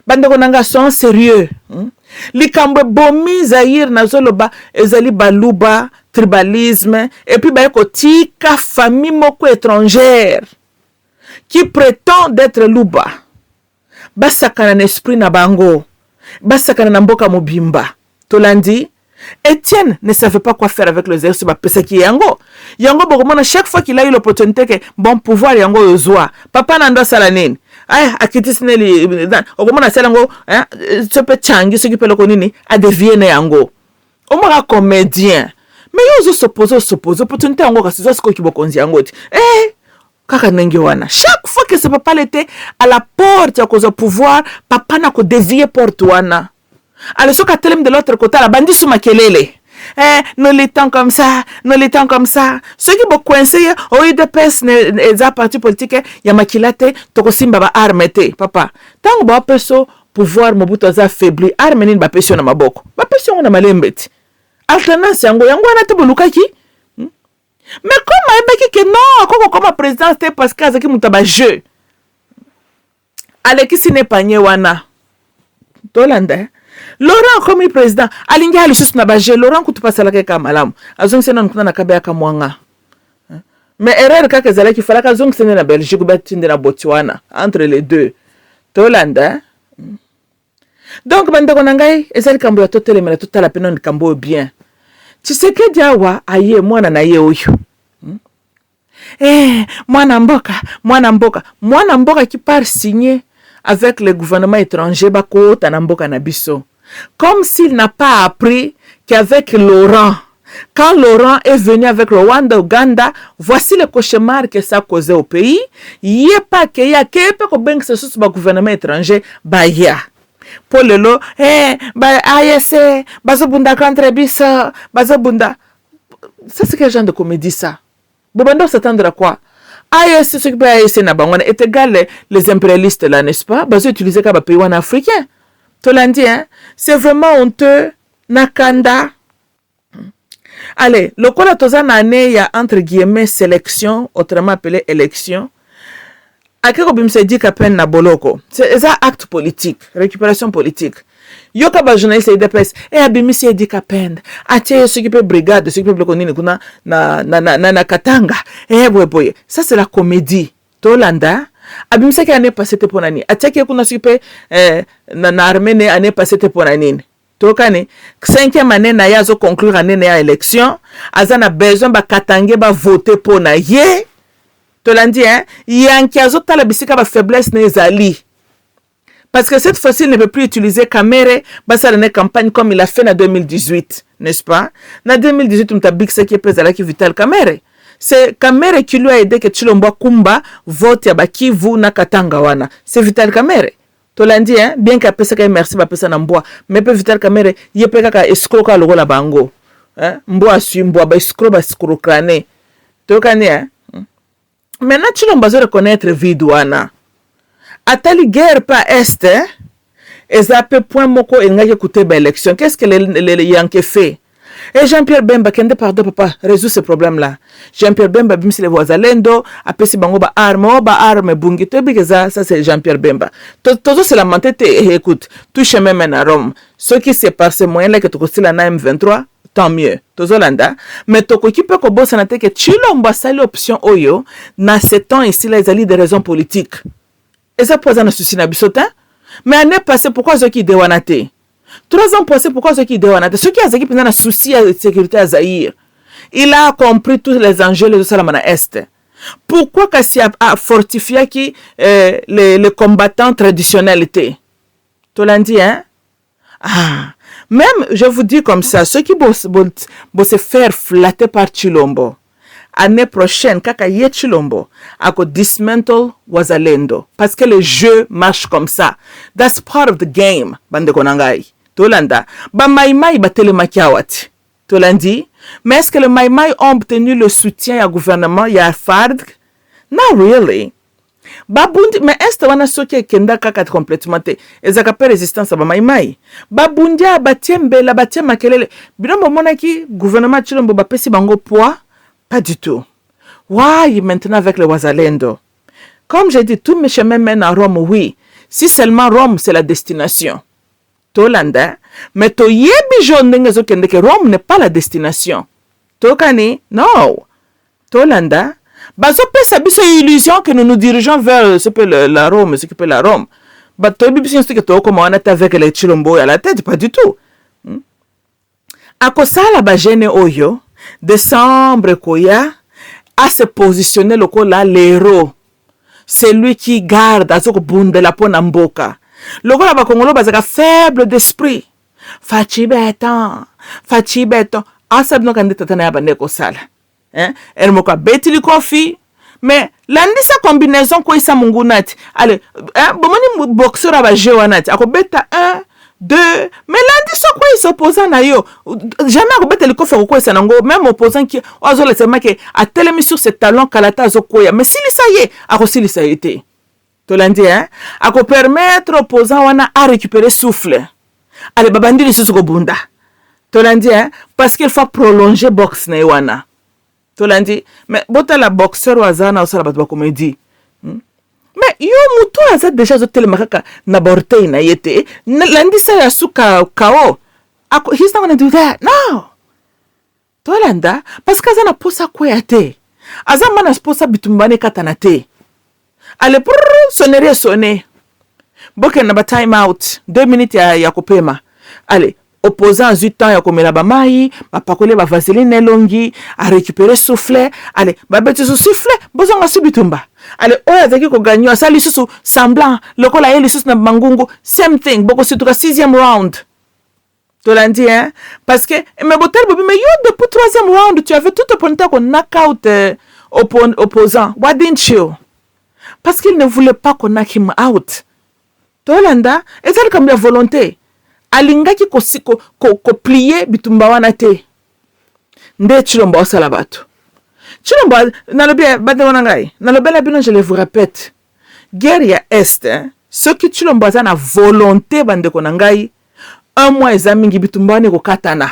bande ko nanga sont sérieux likambo bomi Zaire na zoloba ezali baluba tribalisme et puis baeko tika famille moko étrangère qui prétend d'être luba basakana na esprit na bango basakana na mboka mobimba. Tolandi Étienne ne savait pas quoi faire avec les exercices pesa ki yango bokomona chaque fois qu'il a eu l'opportunité que bon pouvoir yango yozwa papa na ndo sala nini akitisine li okomona sala ngo tsope changi ce qui peut le konini a dévier na yango omaka comédien. Mais yo s'oppose opportunité yango kasi zo siko kibokonzi yango ti Kaka ndenge wana. Chaque fois que ce papa était à la porte à cause du pouvoir, papa n'a que dévié porte wana. Alors ce qu'a de l'autre côté, la bandit sous makelele. Nous l'étons comme ça, nous l'étons comme ça. Ceux qui beaucoup coincés, au UDPS, les partis politiques, y a makilate, toko simba ba armete, papa. Tant que peso pouvoir Mobutu a affaibli, armenin ba peso na maboko. Ba peso na malembeti. Alternance yango na te bolukaki. Mais comment il que non, comme président c'était parce que azaki mutaba jeu. Aleki sine panye wana. Tolanda. Laurent comme président, alingi alisusu na ba jeu, Laurent kutu pasala ke kamalamu. Azongi sena nkuna na kabea kamwanga. Mais erreur kaka zalaki fala ka zongi sena na Belgique batinde na Botswana entre les deux. Tolanda. Donc bandeko nangai ezali kambo ya totelemela totala peno ni kambo bien. Tshisekedi awa aye mwana na ye oyo. Mwana mboka qui part signer avec le gouvernement étranger bako tanamboka na biso. Comme s'il n'a pas appris qu'avec Laurent, quand Laurent est venu avec Rwanda, Ouganda, voici le cauchemar que ça a causé au pays. Il n'y a pas que y a que ko beng ce sous gouvernement étranger ba ya. Pour le lot, ba ASC, bazobunda contre biso, bazobunda. Ça c'est quel genre de comédie ça? Bobando s'attendre à quoi? ASC, ce qui peut ASC na bangwana est égal les impérialistes là, n'est-ce pas? Bazo utiliser comme pays en africain. Tolandi, hein? C'est vraiment honteux. Nakanda. Allez, le cola tozan année, il y a entre guillemets sélection, autrement appelé élection. Akeko bimse dit qu'à peine na boloko. C'est un acte politique, récupération politique. Yoka ba journaliste IDPS abimisi dit qu'à peine. Atie ce qui peut brigade, ce qui peut bloquer kuna na Katanga. Boy. Ça c'est la comédie. Tolanda. Abimisi qui année passée te ponani. Atie qui kuna ce qui peut na armée année passée te ponani. Tokane 5e année na yazo conclure année na élection. Azana besoin ba Katange ba voter pour na ye. Tolandi, hein? Yanki azota la bisika ba faiblesse nezali. Parce que cette fois-ci, il ne peut plus utiliser Kamere, basa la campagne comme il a fait en 2018, n'est-ce pas? En 2018, on t'a dit que c'est qui est présent qui Vital Kamere. C'est Kamere qui lui a aidé que Chilombo Kumba vote ya Bakivu na Katanga wana. C'est Vital Kamere. Tolandi, hein? Bien qu'à pesa ka merci ba pesa na mboa, mais peut Vital Kamere, yepeka ka escroca logo la bango. Hein? Mboa su mboa ba escroc crâné. Tokani, hein? Maintenant, tu l'as besoin de reconnaître Vidouana. Atali guerre pas est, et ça peut point moko et n'a écouté l'élection. Qu'est-ce que les Yankees fait? Et Jean-Pierre Bemba, kende pardon papa, résout ce problème-là. Jean-Pierre Bemba, bim si les voisins lendo, après si bango ba arme bungi, te bi ça c'est Jean-Pierre Bemba. Todo c'est la mentalité, écoute, touche même à Rome. Ce qui c'est par ces moyens-là que tu construis la M23, tant mieux. Tozolanda. Mais toko qui peut kobo sanate que Chilombo sali option oyo, na 7 ans ici, les alliés des raisons politiques. Et ça pose un souci na bisotin. Mais année passée, pourquoi ceux qui déwanate? 3 ans passés, pourquoi ceux qui déwanate? Ceux qui ont un souci de sécurité à Zaïre. Il a compris tous les enjeux de Salamana Est. Pourquoi Kassi a fortifié qui les combattants traditionnels étaient? Tolandi, hein? Même, je vous dis comme ça, ceux qui vont se faire flatter par Chilombo, année prochaine, kaka ye Chilombo, ako dismantle Wazalendo. Parce que le jeu marche comme ça. That's part of the game, bande konangai. Tolanda. Ba maïmaï ba telemakiawati. Tolandi. Mais est-ce que le maïmaï ont obtenu le soutien au gouvernement, ya FARC? Not really. Babundi, mais est-ce wana soki kenda kaka complètement te ezaka pe résistance ba maïmaï babundi abatiembe la batia makelele binombo monaki gouvernement Chilombo ba pesi bango poids pas du tout. Why maintenant avec les Wazalendo? Comme j'ai dit, tout mes chemins mènent à Rome, oui, si seulement Rome c'est la destination. Tolanda, mais to yebi jonde zo kende que Rome n'est pas la destination. Tokani, non. Tolanda. Bazo pesa biso illusion que nous nous dirigeons vers ce que la Rome, ce qui peut la Rome. Bah toi biso c'est que toi comment on est avec les Chilombo à la tête, pas du tout. Ako sala ba gene oyo décembre koya à se positionner le là l'héros. C'est lui qui garde azoko bunde la pona mboka. Le là ba Congolo bazaka faible d'esprit. Fachi beton. Asab no kandita tana ya bande ko sala. Hein? Elle m'a bêti le conflit. mais landisa combinaison ko isa mungunati allez bomoni boxeur aba jewanati akobeta 1 2 mais landisa ko isa opposant na yo jamais akobeta likofa ko isa nango même opposant qui azola sema ke a telemi sur ses talons kalata azokoya mais s'il ça y est akosilisa été to landi ako permettre opposant wana à récupérer souffle allez babandi lisusu ko bunda to landi parce qu'il faut prolonger box na wana. Tolandi, mais bota la boxeur wazana osala batu ba comédie. Mais yo muto aza déjà zo telemakaka na bortei na yete. Landi sa ya suka kao. He's not gonna do that. No. Tolanda, parce que aza na posa kweyate. Aza mana posa bitumbane katana te. Ale sonnerie sonné. Boke na ba time out. 2 minutes ya kopema. Allez. Opposant à 8 ans, il y a comme la bamaï, ma pakole, ma vaseline longi, à récupérer soufflet, allez, ma bête sous soufflet, besoin de subitumba. Allez, oh, il y a qui gagne, ça, les sous semblant, le col a les sous na mangungo, same thing, beaucoup sur le 6e round. Tu l'as dit, hein? Parce que, mais botel, mais yo, depuis 3e round, tu avais tout opponent qu'on knock-out opposant. Why didn't you? Parce qu'il ne voulait pas qu'on knock him out. Tu l'as et c'est comme la volonté. Alingaki ko plier bitumba wana te nde Chilombo osala bato Chilombo nalobi bande wana ngai nalobi la bino je le vous répète guerre ya est ce que Chilombo aza na volonté bande ko ngai 1 mois ezamingi bitumba wana ko katana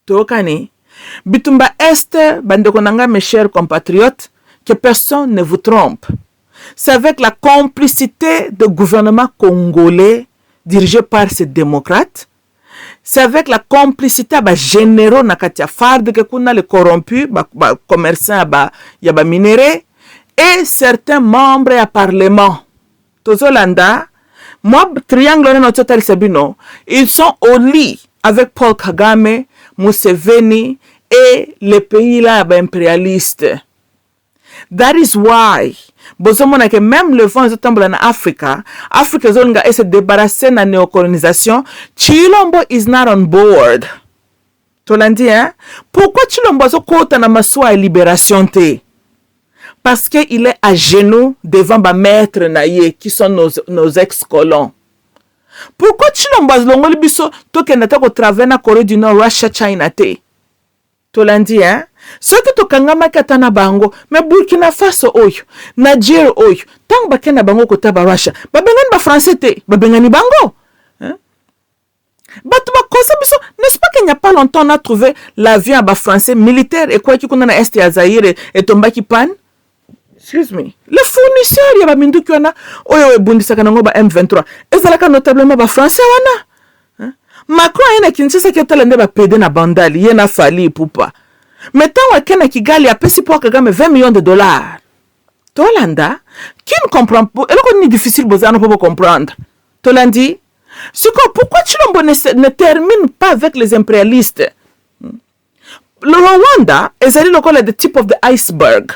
tokani bitumba est bande ko ngai mes chers compatriotes que personne ne vous trompe c'est avec la complicité du gouvernement congolais dirigé par ces démocrates, c'est avec la complicité des généraux nakatia farde que kuna les corrompus, commerçants ya ba minéraux et certains membres du parlement. Tozolanda, moi triangle na total sabino, ils sont au lit avec Paul Kagame, Museveni et les pays là impérialistes. That is why bozomona que même le vent est en Afrique zonga essaie de débarrasser de la néocolonisation. Chilombo is not on board. Tolandi, hein? Pourquoi Chilombo zo kota na maswa et libération te? Parce qu'il est à genoux devant ba maître naye qui sont nos ex-colons. Pourquoi Chilombo longoli biso tokenda ta ko travers na Corée du Nord, Russia, China te? Tolandi, hein? Ce que tu kangama katana bango, mais Burkina Faso oyo, Niger oyo, tant bakena bango kota barasha, babengan ba français te, babengani bango. Hein? Batuma kosa biso, n'est-ce pas qu'il n'y a pas longtemps on a trouvé l'avion ba français militaire et quoi qui qu'on a est à Zaïre et tomba qui panne? Excuse me. Les fournisseurs ya ba mindu kiona oyo ebundisa kanango ba M23. Ezalaka notablement ba français wana. Hein? Macron ena Kinshasa ketala nde ba pede na bandali, yena fali pupa. Mais tant que Kigali a payé pour Kagame 20 millions de dollars. Tolanda, qui ne comprend pas, elle est difficile pour comprendre. Tolandi, pourquoi Chilombo ne termine pas avec les impérialistes? Le Rwanda est le tip of the iceberg.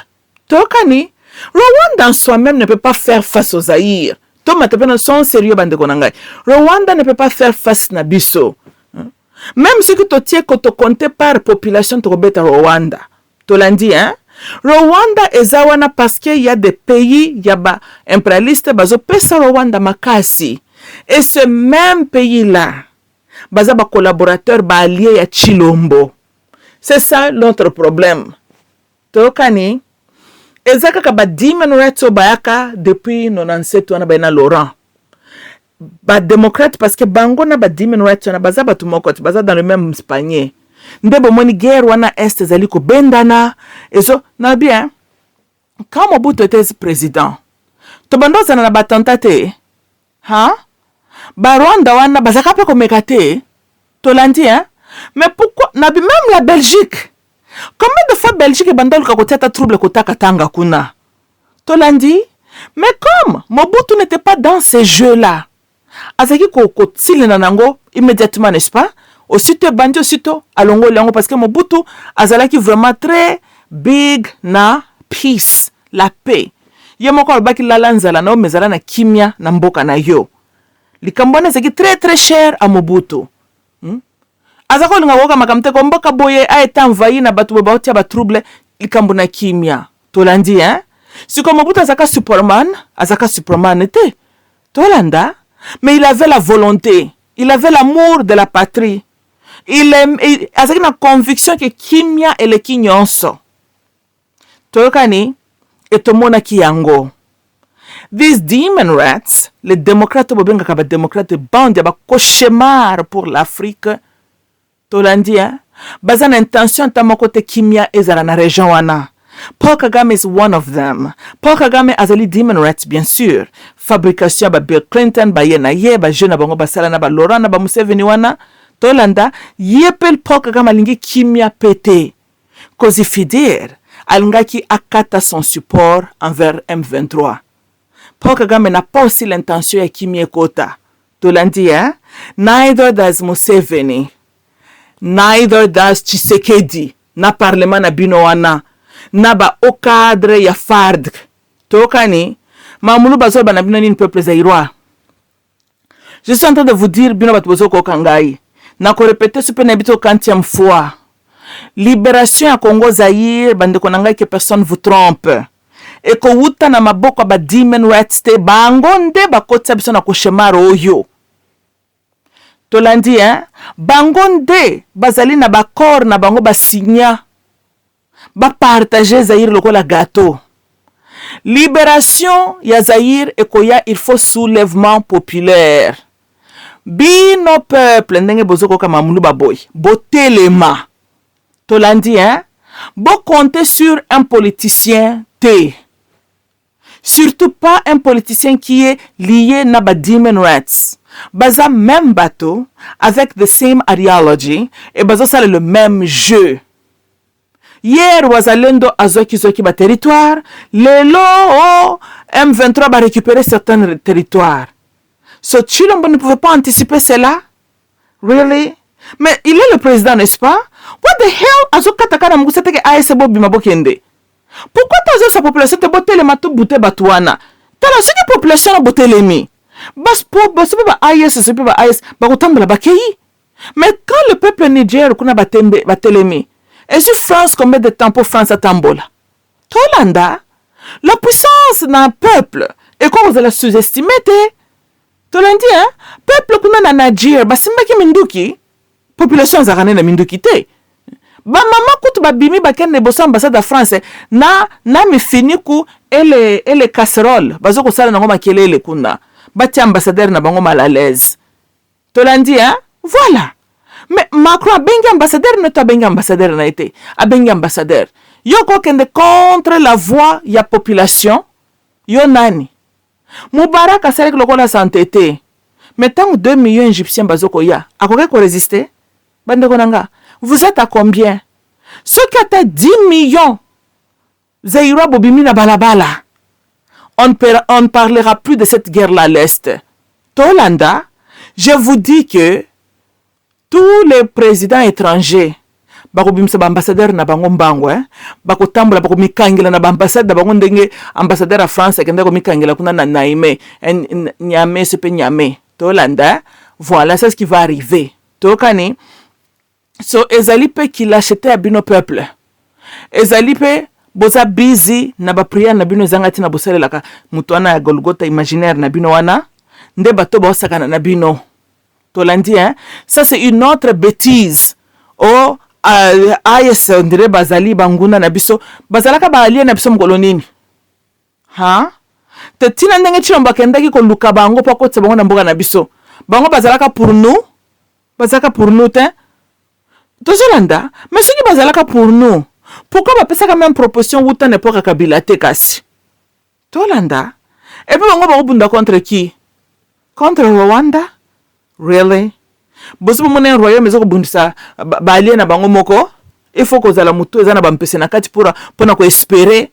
Tokani, Rwanda en soi-même ne peut pas faire face aux Zaïre. Thomas, son sérieux bande konangai. Rwanda ne peut pas faire face à Nabiso. Même ce que tu tiens que tu comptes par population tu rebêtes à Rwanda. Tu l'as dit, hein? Rwanda est zawana parce qu'il y a des pays, il y a des impérialistes, bazo pesa Rwanda makasi. Et ce même pays-là, baza ba collaborateur, ba allié à Chilombo. C'est ça notre problème. Tokani, ezaka ka ba dimen reto bayaka depuis 97 wana baina Laurent. Ba démocrate parce que bango na ba dimen right na baza batu moko baza dans le même panier ndebo moni guerre wana est zali ko bendana ezo na bien quand Mobutu était président to bando sana na batantate ha ba Rwanda wana bazaka pe ko mekate to landi hein mais pourquoi na bi même la Belgique combien de fois Belgique bandol ka kotata trouble kotaka tanga kuna to landi mais comme Mobutu n'était pas dans ces jeux là azaki ko tsile na nango immédiatement n'est-ce pas aussitôt bandi aussitôt alongo lango parce que Mobutu azalaki vraiment très big na peace la paix yemoko baki la lanzala na mezala na kimia na mboka na yo likambona zaki très très cher à Mobutu azako linga woka makamte ko mboka boye a été envahi na batu ba trouble likambo na kimia tolandi hein si comme Mobutu azaka Superman était tolanda mais il avait la volonté, il avait l'amour de la patrie, il azaki na conviction que kimia eleki nyonso toyokani etomonaki yango. These demon rats, les démocrates bobengaka ba démocrates bande ba cauchemar pour l'Afrique tolandi hein baza na intention tamoko te kimia ezala na région wana. Paul Kagame is one of them. Paul Kagame azali demon rats bien sûr. Fabrication ba Bill Clinton ba yena ye ba jeune bango basala na ba Laurent na ba Museveni wana tolanda yepel Paul Kagame alingi kimia pété. Kozi fidir alingaki akata son support envers M23. Paul Kagame n'a pas aussi l'intention ya kimia kota. Tolandi hein? Neither does Museveni. Neither does Tshisekedi. Na parlement na bino wana. Na ba au cadre ya FARD. Tokani. Mamulu bazo ba na bino nini peuple zaïrois. Je suis en train de vous dire bino batubozo ko kangai. Na ko répéter ce peine habito 40e fois. Libération à Congo Zaïre bande konanga que personne vous trompe. Et ko wuta na maboko ba demon rats te bangonde ba kotsa biso na koshemaro oyo. Tolandi hein bangonde bazali na ba corps na bango ba signa ba partager Zaïre lokola gâteau. Libération ya Zaïre ekoya il faut soulèvement populaire. Bino peuple ndenge bozoko kama mulu baboy. Botelema. Tolandi hein bo compter sur un politicien T. Surtout pas un politicien qui est lié na ba demon rats. Baza même bateau avec the same ideology et baza ça le même jeu. Hier wazalendo azoki ba territoire, lelo M23 va récupérer certains territoires. So Chilombo ne pouvait pas anticiper cela? Really? Mais il est le président, n'est-ce pas? What the hell azokataka na mugusete ke AS bobi mabokende? Pourquoi t'as sa population te botter matou bouté batouana? T'as la seule population à botter les mi. Bas ba AS c'est pas AS ba kotambala bakei. Mais quand le peuple Niger kuna batembe batelemi. Et sur France combien de temps pour France à Tambola? Tolanda, la puissance d'un peuple et quand vous allez sous-estimer Tolandi hein? Peuple kuna na Niger basimba ki minduki population zarane na minduki te. Ba mama kutu ba bimi ba ken nebosa ambassade de France na mi finiku ele casserole bazo ko sala na ngoma kelele kuna bati ambassadeur na bango mal à l'aise. Tolandi hein? Voilà. Mais Macron a bengi ambassadeur ne ta bengi ambassadeur na été a bengi ambassadeur yo ko kende contre la voix ya population yo nani Moubarak a salé lokola santé te mais tant 2 millions égyptiens bazoko ya akoke ko résister bande konanga vous êtes à combien ceux qui ont 10 millions Zaïra bobimi na balabala on ne parlera plus de cette guerre là à l'est. Tolanda, je vous dis que tous les présidents étrangers bakobimisa ba ambassadeur na bango mbango bakotambola bakomikangela na ba ambassade na bango ndenge ambassadeur à France akenda komikangela kuna na Naïmé Niamey c'est pas Niamey Tolanda. Voilà c'est ce qui va arriver tokani. So ezali pe qui l'achetait à bino peuple ezali pe boza busy na ba prière na bino zangati na boselelaka mutuana ya Golgotha imaginaire na bino wana nde bato ba osakana na bino. Tolandi hein? Ça c'est une autre bêtise. Oh AS on dirait bazali banguna na biso bazalaka ba alien na biso mkolo nini? Ha? Te tina ndenge chilomba kendaki ko luka bango pa kotse bango na mboka na biso. Bango bazalaka pour nous? Bazalaka pour nous te? Tozolanda, mais ce qui bazalaka pour nous. Pourquoi ba pesa même proposition wuta ne poka kabila te kasi? Tolanda. Et puis bango ba bunda contre qui? Contre Rwanda? Really? Bosi bomone royaume ezoko bundisa ba alien na bango moko. Il faut que zala mutu ezana ba mpese na kati pour na ko espérer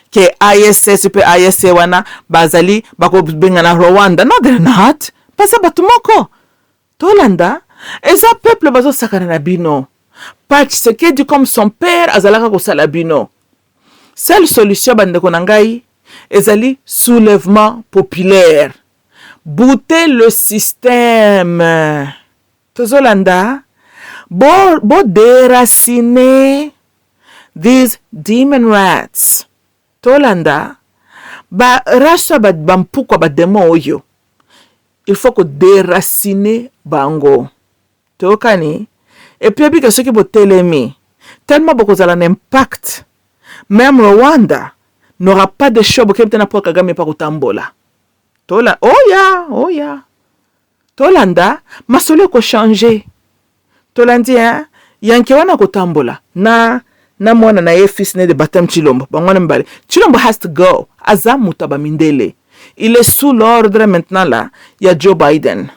que ASC pe ASC wana bazali bako benga na Rwanda. No they're not. Pasa batu moko. Tolanda, eza peuple bazo sakana na bino. Patch ce qui dit comme son père azalaka ko sala bino. Seule solution bande konangai ezali soulèvement populaire. Bouter le système. Tozolanda, bo déraciner these demon rats. tolanda ba raso ba bampukwa ba demo oyo il faut que déraciner bango tokani et puis que ceux qui bo telemi tellement beaucoup ça un impact même Rwanda n'aura pas de show qui peut n'importe Kagame pas kutambola tola oh ya tolanda masolo ko changer tolandi hein yanke wana kutambola na mwana na ye fils né de baptême Chilombo bangwana mbale Chilombo has to go azamuta ba mindele il est sous l'ordre maintenant là il y a Joe Biden.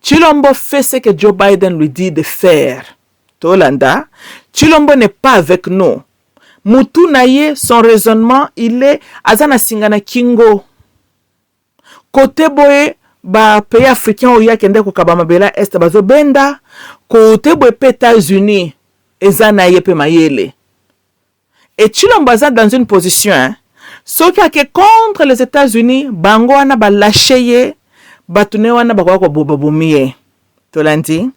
Chilombo fait ce que Joe Biden lui dit de faire tolanda Chilombo n'est pas avec nous mutu na ye son raisonnement il est azana singana kingo côté boye ba pays africain oya kende ko kabama bela est bazo benda côté boye États-Unis ezana ye pe mayele et Chilombo aza dans une position hein, ce qui est contre les États-Unis bango wana ba lâcher batune wana bakwa ko bobabumie tolandi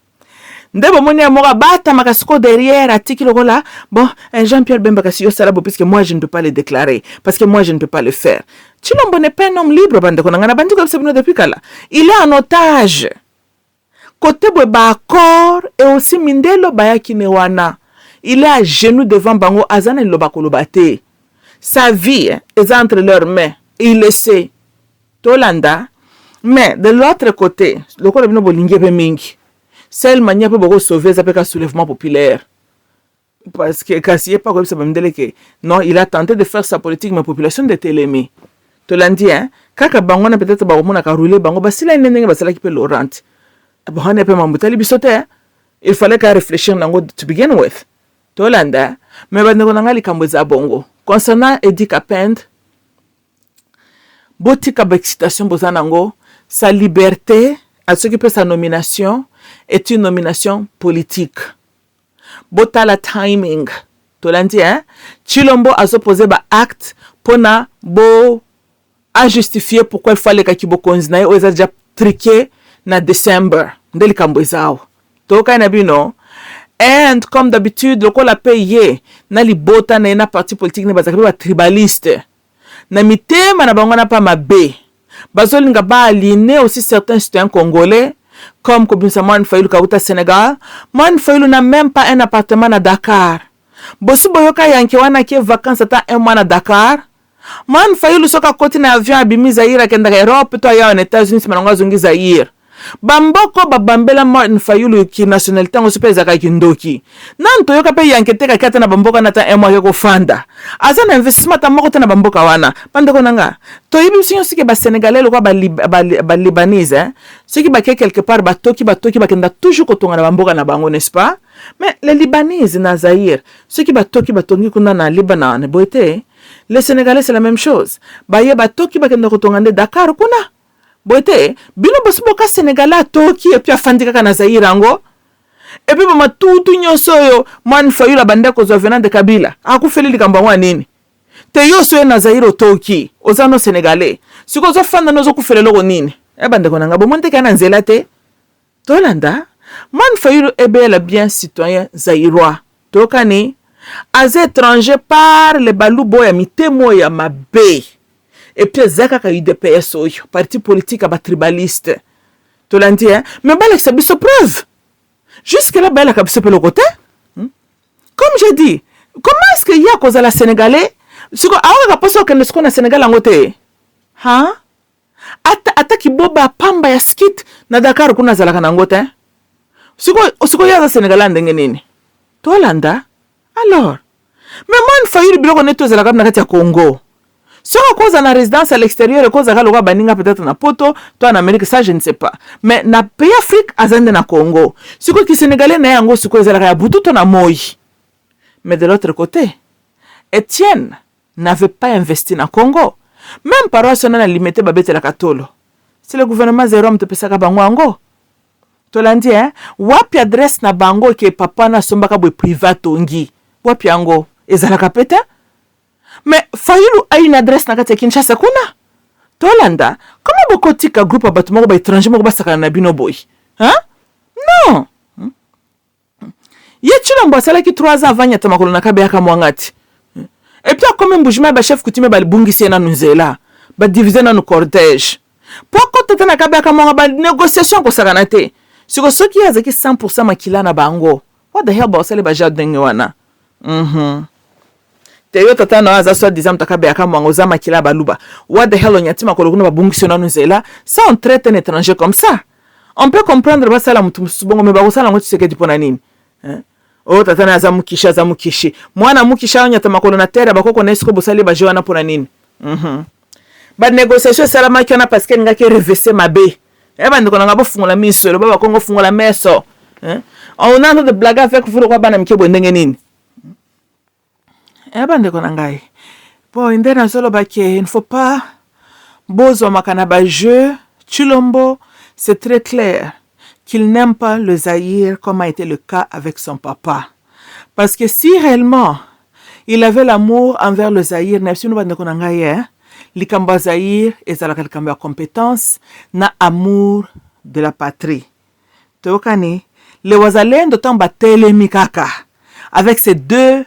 ndebo moni amora bata makasiko derrière atiki lokola bon Jean-Pierre Bemba kasi salabo puisque moi je ne peux pas le déclarer parce que moi je ne peux pas le faire. Chilombo n'est pas un homme libre bande ko ngana bandi ko sebino depuis kala il est en otage côté bo ba accord et aussi mindelo bayaki ne wana il est à genoux devant bango azana loba kolobate sa vie est entre leurs mains il le sait tolanda mais de l'autre côté lokola bino bolingi pe mingi seule manière pour sauver ça peut soulèvement populaire parce que Kassié pas comme ça me dit que non il a tenté de faire sa politique mais population de Télémi te l'andi hein kaka bango na peut-être ba mona ka rouler bango ba sila nenge ba sala qui peut Laurent ba hane pe mambutali bisote il fallait qu'à réfléchir nango to begin with te landa mais ba ndeko nanga likambo za bongo concernant Eddie Kapend botika ba excitation bozanango sa liberté à ce qui peut sa nomination est une nomination politique. Bota la timing. Tolandi hein? Chilombo a opposé ba acte pona bo a justifier pourquoi il fallait kakibo konzinaye ou a déjà triqué na décembre. Ndeli kambo izao. Toka na bino. And comme d'habitude, le la paye na li bota na parti politique ne bazakabi ba tribaliste. Na mitema na bango na pa mabe. Bazolinga ba aligner aussi certains citoyens congolais comme Kobinsa Man Fayulu Kauta Sénégal. Man Fayulu n'a même pas un appartement à Dakar. Bosu boyoka yanke wana ki vacances ata un mois à Dakar. Man Fayulu soka koti na avion abimi Zaire kenda Europe to ya en États-Unis manonga zungi Zaire. Bamboko babambela Man Fayulu ki nationalité ngo super zaka kindoki. Nan to yoka pe yanke teka kata na bamboka na ta un mois ko fanda. Azana investissement ta moko ta na bamboka wana. Bandeko nanga. To yibi sinyo sike ba Sénégalais lo ba Libanese hein. Ceux qui ba quelque part ba toki ba kenda toujours kotonga na bamboka na bango n'est-ce pas? Mais les Libanese na Zaire, ceux qui ba toki kuna na Liban ne boite. Les Sénégalais c'est la même chose. Ba ye ba toki ba kenda kotonga de Dakar kuna. Boite, bino bosiboka Sénégalais toki et puis afandika kana Zaire ango. Et puis mama tout nyonso yo Man Fayulu bande ko venant de Kabila. Akufeli likambo wa nini? Te yo so na Zaire toki, ozano Sénégalais. Siko zo fanda nozo kufele loko nini? E bande ko nanga bomonte kana nzela te. Tolanda, Man Fayulu est bel et bien citoyen zaïrois. Tokani az étranger par le balubo ya mitemo ya mabe. Et puis zaka ka UDPS oyo, parti politique aba tribaliste. Tolandi hein, mais balak sa biso preuve. Jusque là balak biso pe le côté. Comme j'ai dit, comment est-ce qu'il y a cause à la Sénégalais? Siko awa ka poso que nesko na Sénégal angote. Ha? Ata kiboba pamba ya skit na Dakar kuna zalaka na ngote. Siko ya za Sénégal ndenge nini? Tolanda? Alors, mais Man Fayulu biloko neto zalaka na kati ya Congo. Si on cause en résidence à l'extérieur, cause à la baninga peut-être na poto, toi en Amérique, ça je ne sais pas. Mais na pays Afrique, azande na Congo. Si quoi qui Sénégalais na yango, si quoi ils allaient à bout tout na moi. Mais de l'autre côté, Étienne n'avait pas investi na Congo. Même par rapport à limité babete la katolo. C'est le gouvernement zéro te pesaka bango ango. Tolandi hein, wapi adresse na bango ke papa na sombaka boy privat ongi. Wapi ango, ezalaka pete? Mais Fayulu a une adresse na kati ya Kinshasa kuna. Tolanda, comment bokotika groupe abatu moko ba étranger moko basaka na bino boy? Hein? Non. Ye Chilombo asala ki 3 ans avant nyata makolo na kabe yaka mwangati. Et puis comme bougement ba chef coutume ba bungisi na nuzela ba diviser na no cortège pourquoi tata na kabe kama ba négociation ko sakanate siko soki azaki 100% makila na bango what the hell ba osale ba jardin wana teyo tata na aza soit disant takabe kama ngoza makila baluba what the hell onyatima ko lokuna ba bungisi na nuzela ça on traite un étranger comme ça on peut comprendre ba sala mutu subongo me ba ko sala ngotu sekedi pona nini oh tata na aza mukishi mwana mukisha onyata makolo na terre bakoko na esiko bosali ba joana pona nini ba négociation salama kiona parce que ngaki revese mabe ba ndiko nga bofungola miso lo ba kongo fungola meso on a de blague avec vous kwa bana mkebo ndenge nini ba ndiko ngai bon indena solo ba ke il ne faut pas bozo makana ba jeu Tshilombo c'est très clair qu'il n'aime pas le Zaïre comme a été le cas avec son papa. Parce que si réellement il avait l'amour envers le Zaïre, l'ikamba Zaïre et la compétence na amour de la patrie. Tokani, le wazalendo tamba telemi kaka avec ces deux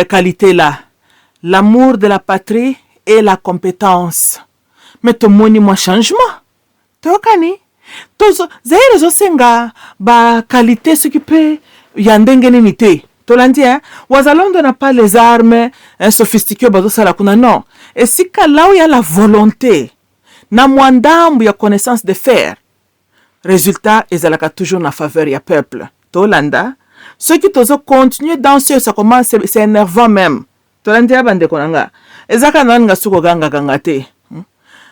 qualités-là, l'amour de la patrie et la compétence. Mais ton moni moi changement. Tokani. Tozo Zaïre zo senga ba qualité s'occuper yandenge nite tolandi wazalondo n'a pas les armes sophistiquées bazo sala kuna non et si là où il y a la volonté na mwandambu ya connaissance de faire résultat ezalaka toujours na faveur ya peuple tolanda ceux qui tozo continuer dans ce ça commence c'est énervant même tolandi bande konanga ezaka nanga suko ganga te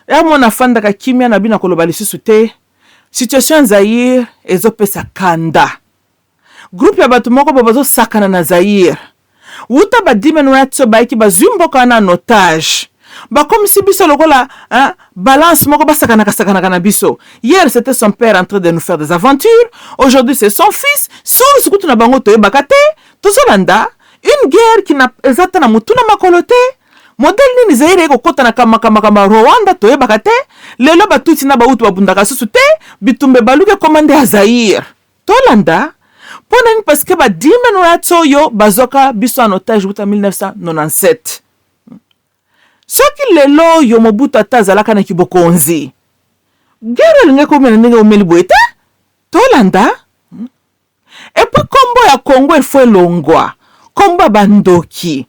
ya mona fanda ka kimia na bina koloba lisusu te. Situation Zaïre ezopesa kanda. Groupe ya batu moko bazo sakana na Zaïre. Uta ba dimenu yatso baiki bazumbo kana en otage. Ba comme si biso lokola balance moko basakana kana biso. Hier c'était son père en train de nous faire des aventures. Aujourd'hui c'est son fils. Sous sukutu na bango to bakate. Tozolanda une guerre qui na ezata na mutuna makolote. Model nini Zaïre ko kota na kama Rwanda to bakate. Lelo batuti na bautu babundaka susu te bitumbe baluke komande ya Zaïre tolanda pona ni parce que ba dimeno ya tsoyo bazoka biso en otage uta 1997 soki lelo yo Mobutu atazalaka na kibokonzi gere linge ko mena ninge omeli boete tolanda et puis kombo ya Congo il faut longwa kombo bandoki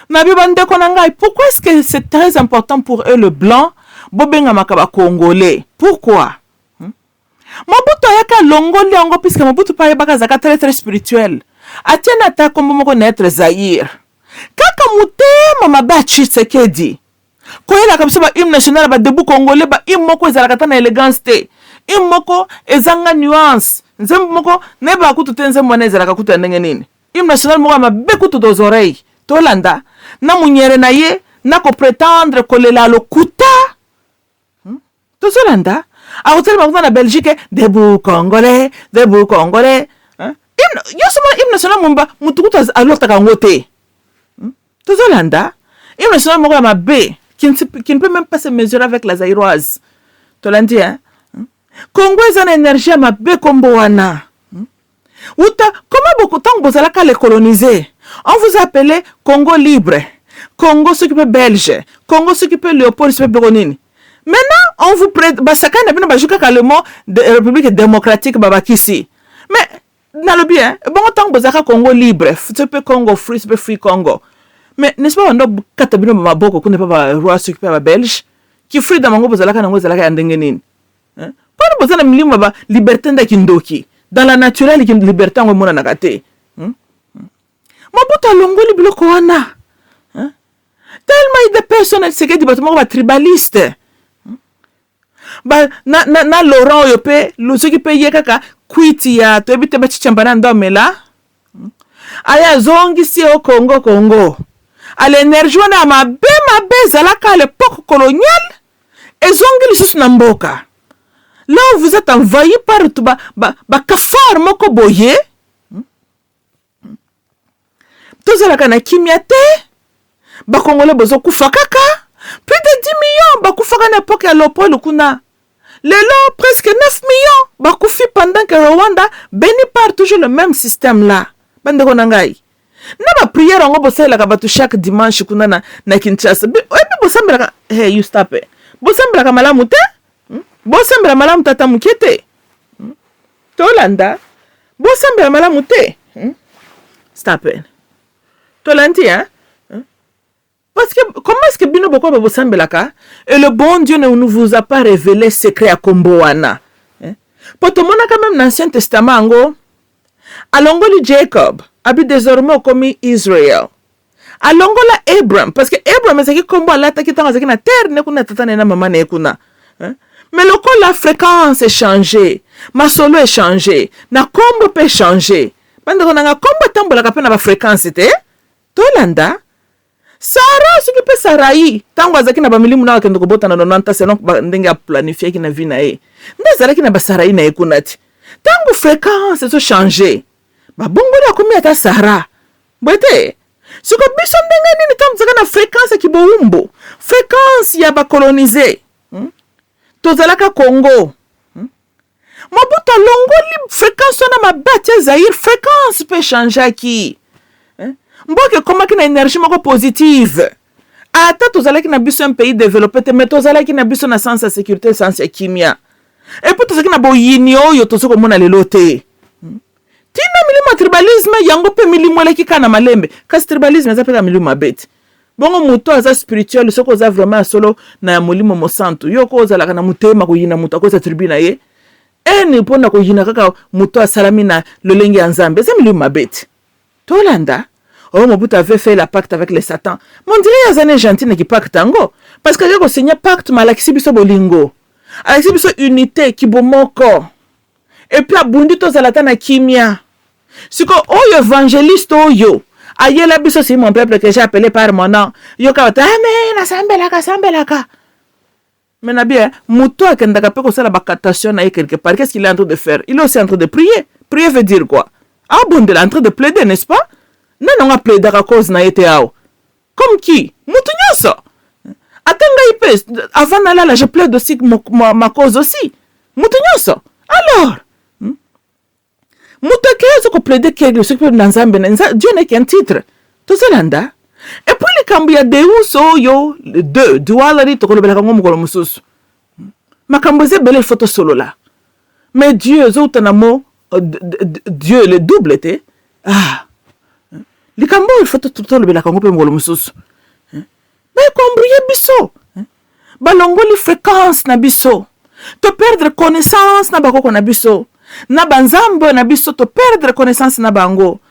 Nabi bande konanga pourquoi est-ce que c'est très important pour eux le blanc Bobenga makaba congolais. Pourquoi? Mobutu ayaka longoli yango puisque Mobutu pa yebaka zaka très spirituel. Atiena ta kombo moko na être Zaïre. Kaka mutema maba Tshisekedi. Koyela kabisa ba hymne national ba debout congolais ba hymne moko ezalaka ta na élégance te. Hymne moko ezanga nuance. Nzembo moko neba kutu te nzembo na ezalaka kutu ndenge nini. Hymne national moko mabe kutu dos oreilles. Tolanda na munyere na ye na ko prétendre kolela lokuta. Tozolanda a hotel na Belgique debout congolais hymne national mumba mutukuta alota kangote Tozolanda hymne national moko ma B qui ne peut même pas se mesurer avec la zaïroise tolandi Congo est une énergie ma B kombo wana uta comment beaucoup tant bozalaka les coloniser on vous appelait Congo libre Congo s'occupe belge Congo s'occupe Léopold s'occupe Beronine. Maintenant, on vous prête, chacun n'a pas joué le mot de République démocratique babakisi. Mais, dans le bien, bon, tant que vous Congo libre, c'est peu Congo free, c'est peu free Congo. Mais, n'est-ce pas, on a katabino maboko, qu'on n'est pas roi s'occuper à belge, qui free dans mon bozalaka na ngozalaka andengenin. Pas de besoin de milieu ma liberté d'akindoki. Dans la naturelle, liberté en mona nagate. Mabuta longo li bloko wana. Tellement il y a des personnes qui sont des tribalistes. Ba na Laurent yope luso ki pe yeka kwiti ya to ebite ba chichambana ndomela aya zongi si au Congo à l'énergie na mabe zalaka à l'époque coloniale et zongi lisusu na mboka là vous êtes envahi par tout ba kafar moko boye tozalaka na kimia te ba congolais bozo kufa kaka plus de 10 millions ba kufa na époque ya Léopold kuna. Lelo, presque 9 millions. Bakoufi pendant que Rwanda bénit par toujours le même système là. Bande konangai. na ba prière ngo bosalaka bato chaque dimanche kuna na Kinshasa epi bosambelaka hey you stop it bosambelaka malamu te bosambela malamu tata mukete tolanda bosambela malamu te stop it tolandi hein. Parce que comment est-ce que bino boko bosambelaka et le bon Dieu ne nous vous a pas révélé secret à Komboana pour tout le monde quand même dans l'Ancien Testament ngo alongoli Jacob abi désormais comme Israël alongola Abraham parce que Abraham ezaki kombo alata kitanga ezaki na terre ne kuna tata na mama ne kuna mais le coup la fréquence est changée ma solo est changé na kombo peut changer bande konanga kombo tambola ka na ba fréquence te tolanda Sarah ce qui peut Sarai tango azaki na ba milimu na kendo kobota na 90 selon ndenge a planifier ki na vie na e ndazalaki na ba Sarai na ekunati tango fréquence so changer ba bongoli akomi ata Sarah bwete siko biso ndenge nini tamzaka na fréquence ki boumbo fréquence ya ba coloniser tozalaka Congo Mobutu longoli fréquence na mabati Zaïre fréquence peut changer ki mboke koma ki na énergie moko positive ata tozalaki na biso un pays développé te mais tozalaki na biso na sens ya sécurité sens ya kimia et puis tozalaki na boyini oyo tozoko mona lelo te tina milimo tribalisme yango pe milimo eleki kana malembe kasi tribalisme eza pe ka milimo mabeti bongo moto aza spirituel soko oza vraiment solo na ya molimo mosantu yoko ozalaka na mutema koyina moto akoza tribu na ye eni mpona koyina kaka moto asalami na lolenge ya nzambe eza milimo mabeti tolanda Mobutu avait fait la pacte avec les Satan. Mon dirait il y a des gentils qui pacte tango parce que j'ai signé pacte malaki biso bolingo. Alexis biso unité ki bomoko. Et puis abundi to zalata na kimia. Siko oyo évangéliste oyo ayela biso c'est mon peuple que j'ai appelé par mon nom. Yo ka amen asambelaka. Mais na bien muto akendaka pe ko sala bakatation na quelque part. Qu'est-ce qu'il est en train de faire? Il est aussi en train de prier. Prier veut dire quoi? Ah bon, il est en train de plaider, n'est-ce pas? Non, on a plaidé à cause na été ao. Comme qui? Moutounyoso. Attends, avant d'aller là, je plaide aussi ma cause aussi. Moutounyoso. Alors, Moutounyoso ko plaide quelque chose dans Zambie. Dieu n'est qu'un titre. Tout ça là. Et puis les Cambia Deus yo deux duality to ko bela ko ngomukolo mususu. Makamboze belle photo solo là. Mais Dieu zotanamo Dieu le double était. Ah. Likambo il faut tout le bela ko ngompe ngolo mususu. Mais combien biso. Balongoli fréquence na biso. To perdre connaissance na bako na biso. Na banzambo na biso to perdre connaissance na bango.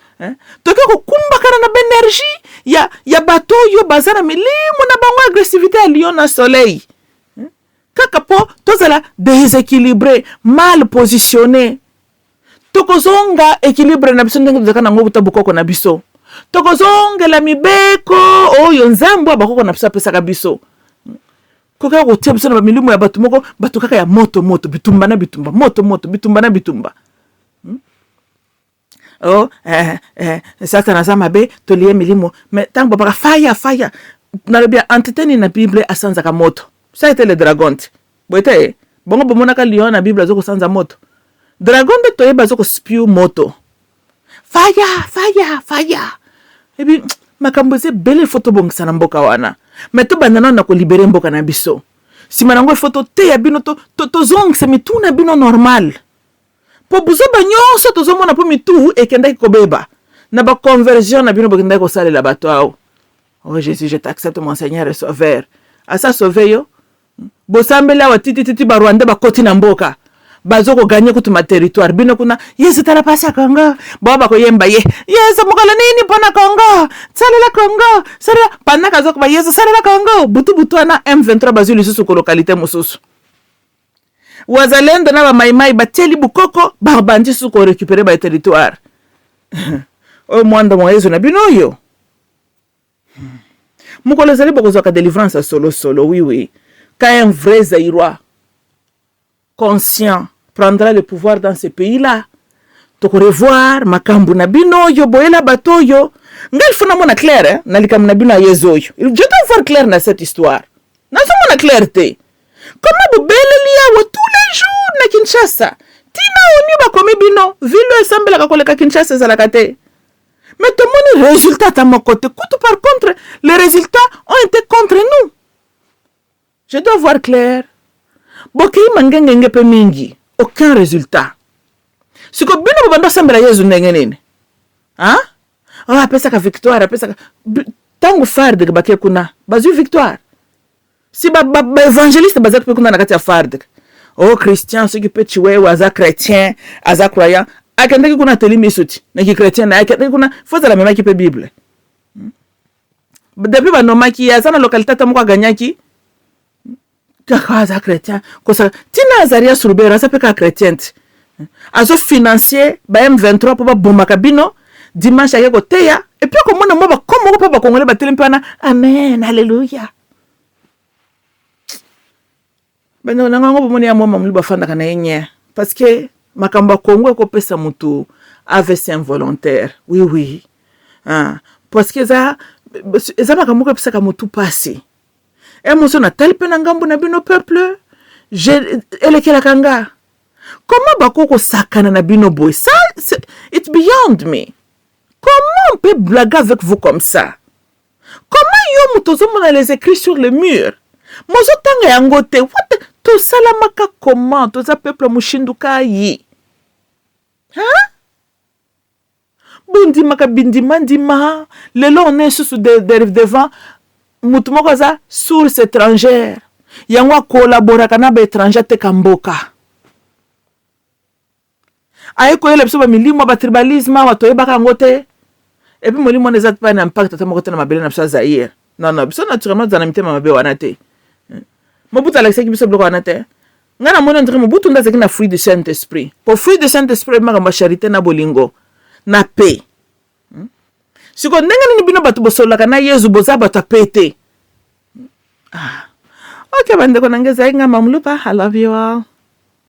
Toke ko kumba kana na énergie ya bato yo bazana milimu na bango agressivité à lion na soleil. Kaka po tozala déséquilibré, mal positionné. Tokozonga équilibre na biso ndenge tozaka na ngobuta bukoko na biso. Tokozonga la mibeko oyo nzambo bakoko na biso apesa ka biso. Koka ko tia biso na milimu ya bato moko bato kaka ya moto bitumba na bitumba moto bitumba na bitumba. Oh, sasa na zamabe tolie milimo mais tango baka fire na bien entreteni na Bible asanza ka moto ça était le dragon boite bongo bomona ka lion na Bible azoko sanza moto dragon de toyeba azoko spew moto fire et puis makamboze belle photo bongisa na mboka wana mais to bandana na ko libérer mboka na biso si manango photo te ya bino to zong se mituna bino normal. Pour vous nyonso tozomona po mitu ekendaki kobeba na ba conversion na bino bokendaki kosalela bato ao. Oh Jésus, je t'accepte mon Seigneur et Sauveur. Asa sauver yo bosambela wa titi ba Rwanda ba koti na mboka bazoko gagner kutuma territoire bino kuna Yesu tala pasa Congo baba ko yemba ye Yesu mukala nini pona Congo salela Congo salela panaka zoko ba Yesu salela Congo butu ana M23 bazuli susu ko localité mususu wazalendo na ba maimai bateli bukoko barbandi su ko récupérer ba territoire. O mwanda mo Yesu na binoyo. Mukolo zali bokozo ka délivrance solo oui. Quand un vrai Zaïrois conscient prendra le pouvoir dans ce pays-là, to ko revoir makambu na binoyo boela batoyo ngal funa mona clair na likam na bino yezoyo. Je dois voir clair na cette histoire. Na so mona clarté. Comment vous belle tous les jours na Kinshasa tina oni ba komi bino vilo esambela ka koleka Kinshasa za la kate Mais tout le monde résultat à mon côté. Par contre, les résultats ont été contre nous. Je dois voir clair. Boki mangenge pe mingi. Aucun résultat. Si ko bino bando sambela Yesu ndenge. Hein? Oh, apesa ka victoire, apesa ka tangu farde ke bakie kuna. Bazu victoire. Si ba évangéliste bazat pe kuna na kati ya farde. Oh, Christian, ceux qui peut tuer ou aza chrétien, aza croyant. Akendeki kuna telimi suti. Na ki chrétien na akendeki kuna foza la mema ki pe Bible. Depuis ba nomaki ya sana localité ta moko ganyaki. Kakaza chrétien. Kosa tina azaria surubera sa pe ka chrétien. Azo financier ba M23 pour ba bomaka bino dimanche ya koteya et puis comme on ba comme ko ba kongole ba telempa na amen alléluia. Beno na ngo bomoni ya mama muli bafanda kana yenye parce que makamba Congo ko pesa mutu AVC involontaire. Oui. Ah, parce que ça makamba ko pesa ka mutu passé. Émotion na talpe na ngambu na bino peuple. Elekela kanga. Comment bakoko sakana na bino boy? Ça it's beyond me. Comment on peut blaguer avec vous comme ça? Comment yo mutozo mona les écrits sur le mur? Mozo tanga yangote. What? To salamaka comment? To za peuple mushinduka yi. Hein? Bundi maka bindi mandima. Le long on est sous devant. Mutumoko za source étrangère. Yangwa collabora kana ba étranger te kamboka. Aye ko yele biso milimo ba tribalisme wa toyebaka ngote. Et puis molimo nezat pas un impact ta mokote na mabele na biso Zaïre. Non, biso naturellement za na mitema mabe wana te. Mobutu Alexis biso bloko wana te. Ngana mona ndre Mobutu ndazaki na fruit du Saint-Esprit. Pour fruit du Saint-Esprit ma charité na bolingo na paix. Siko ndenge ni bino batu bosolaka na Yesu boza batu apete. Okay, bande ko nangeza inga mamlupa. I love you all.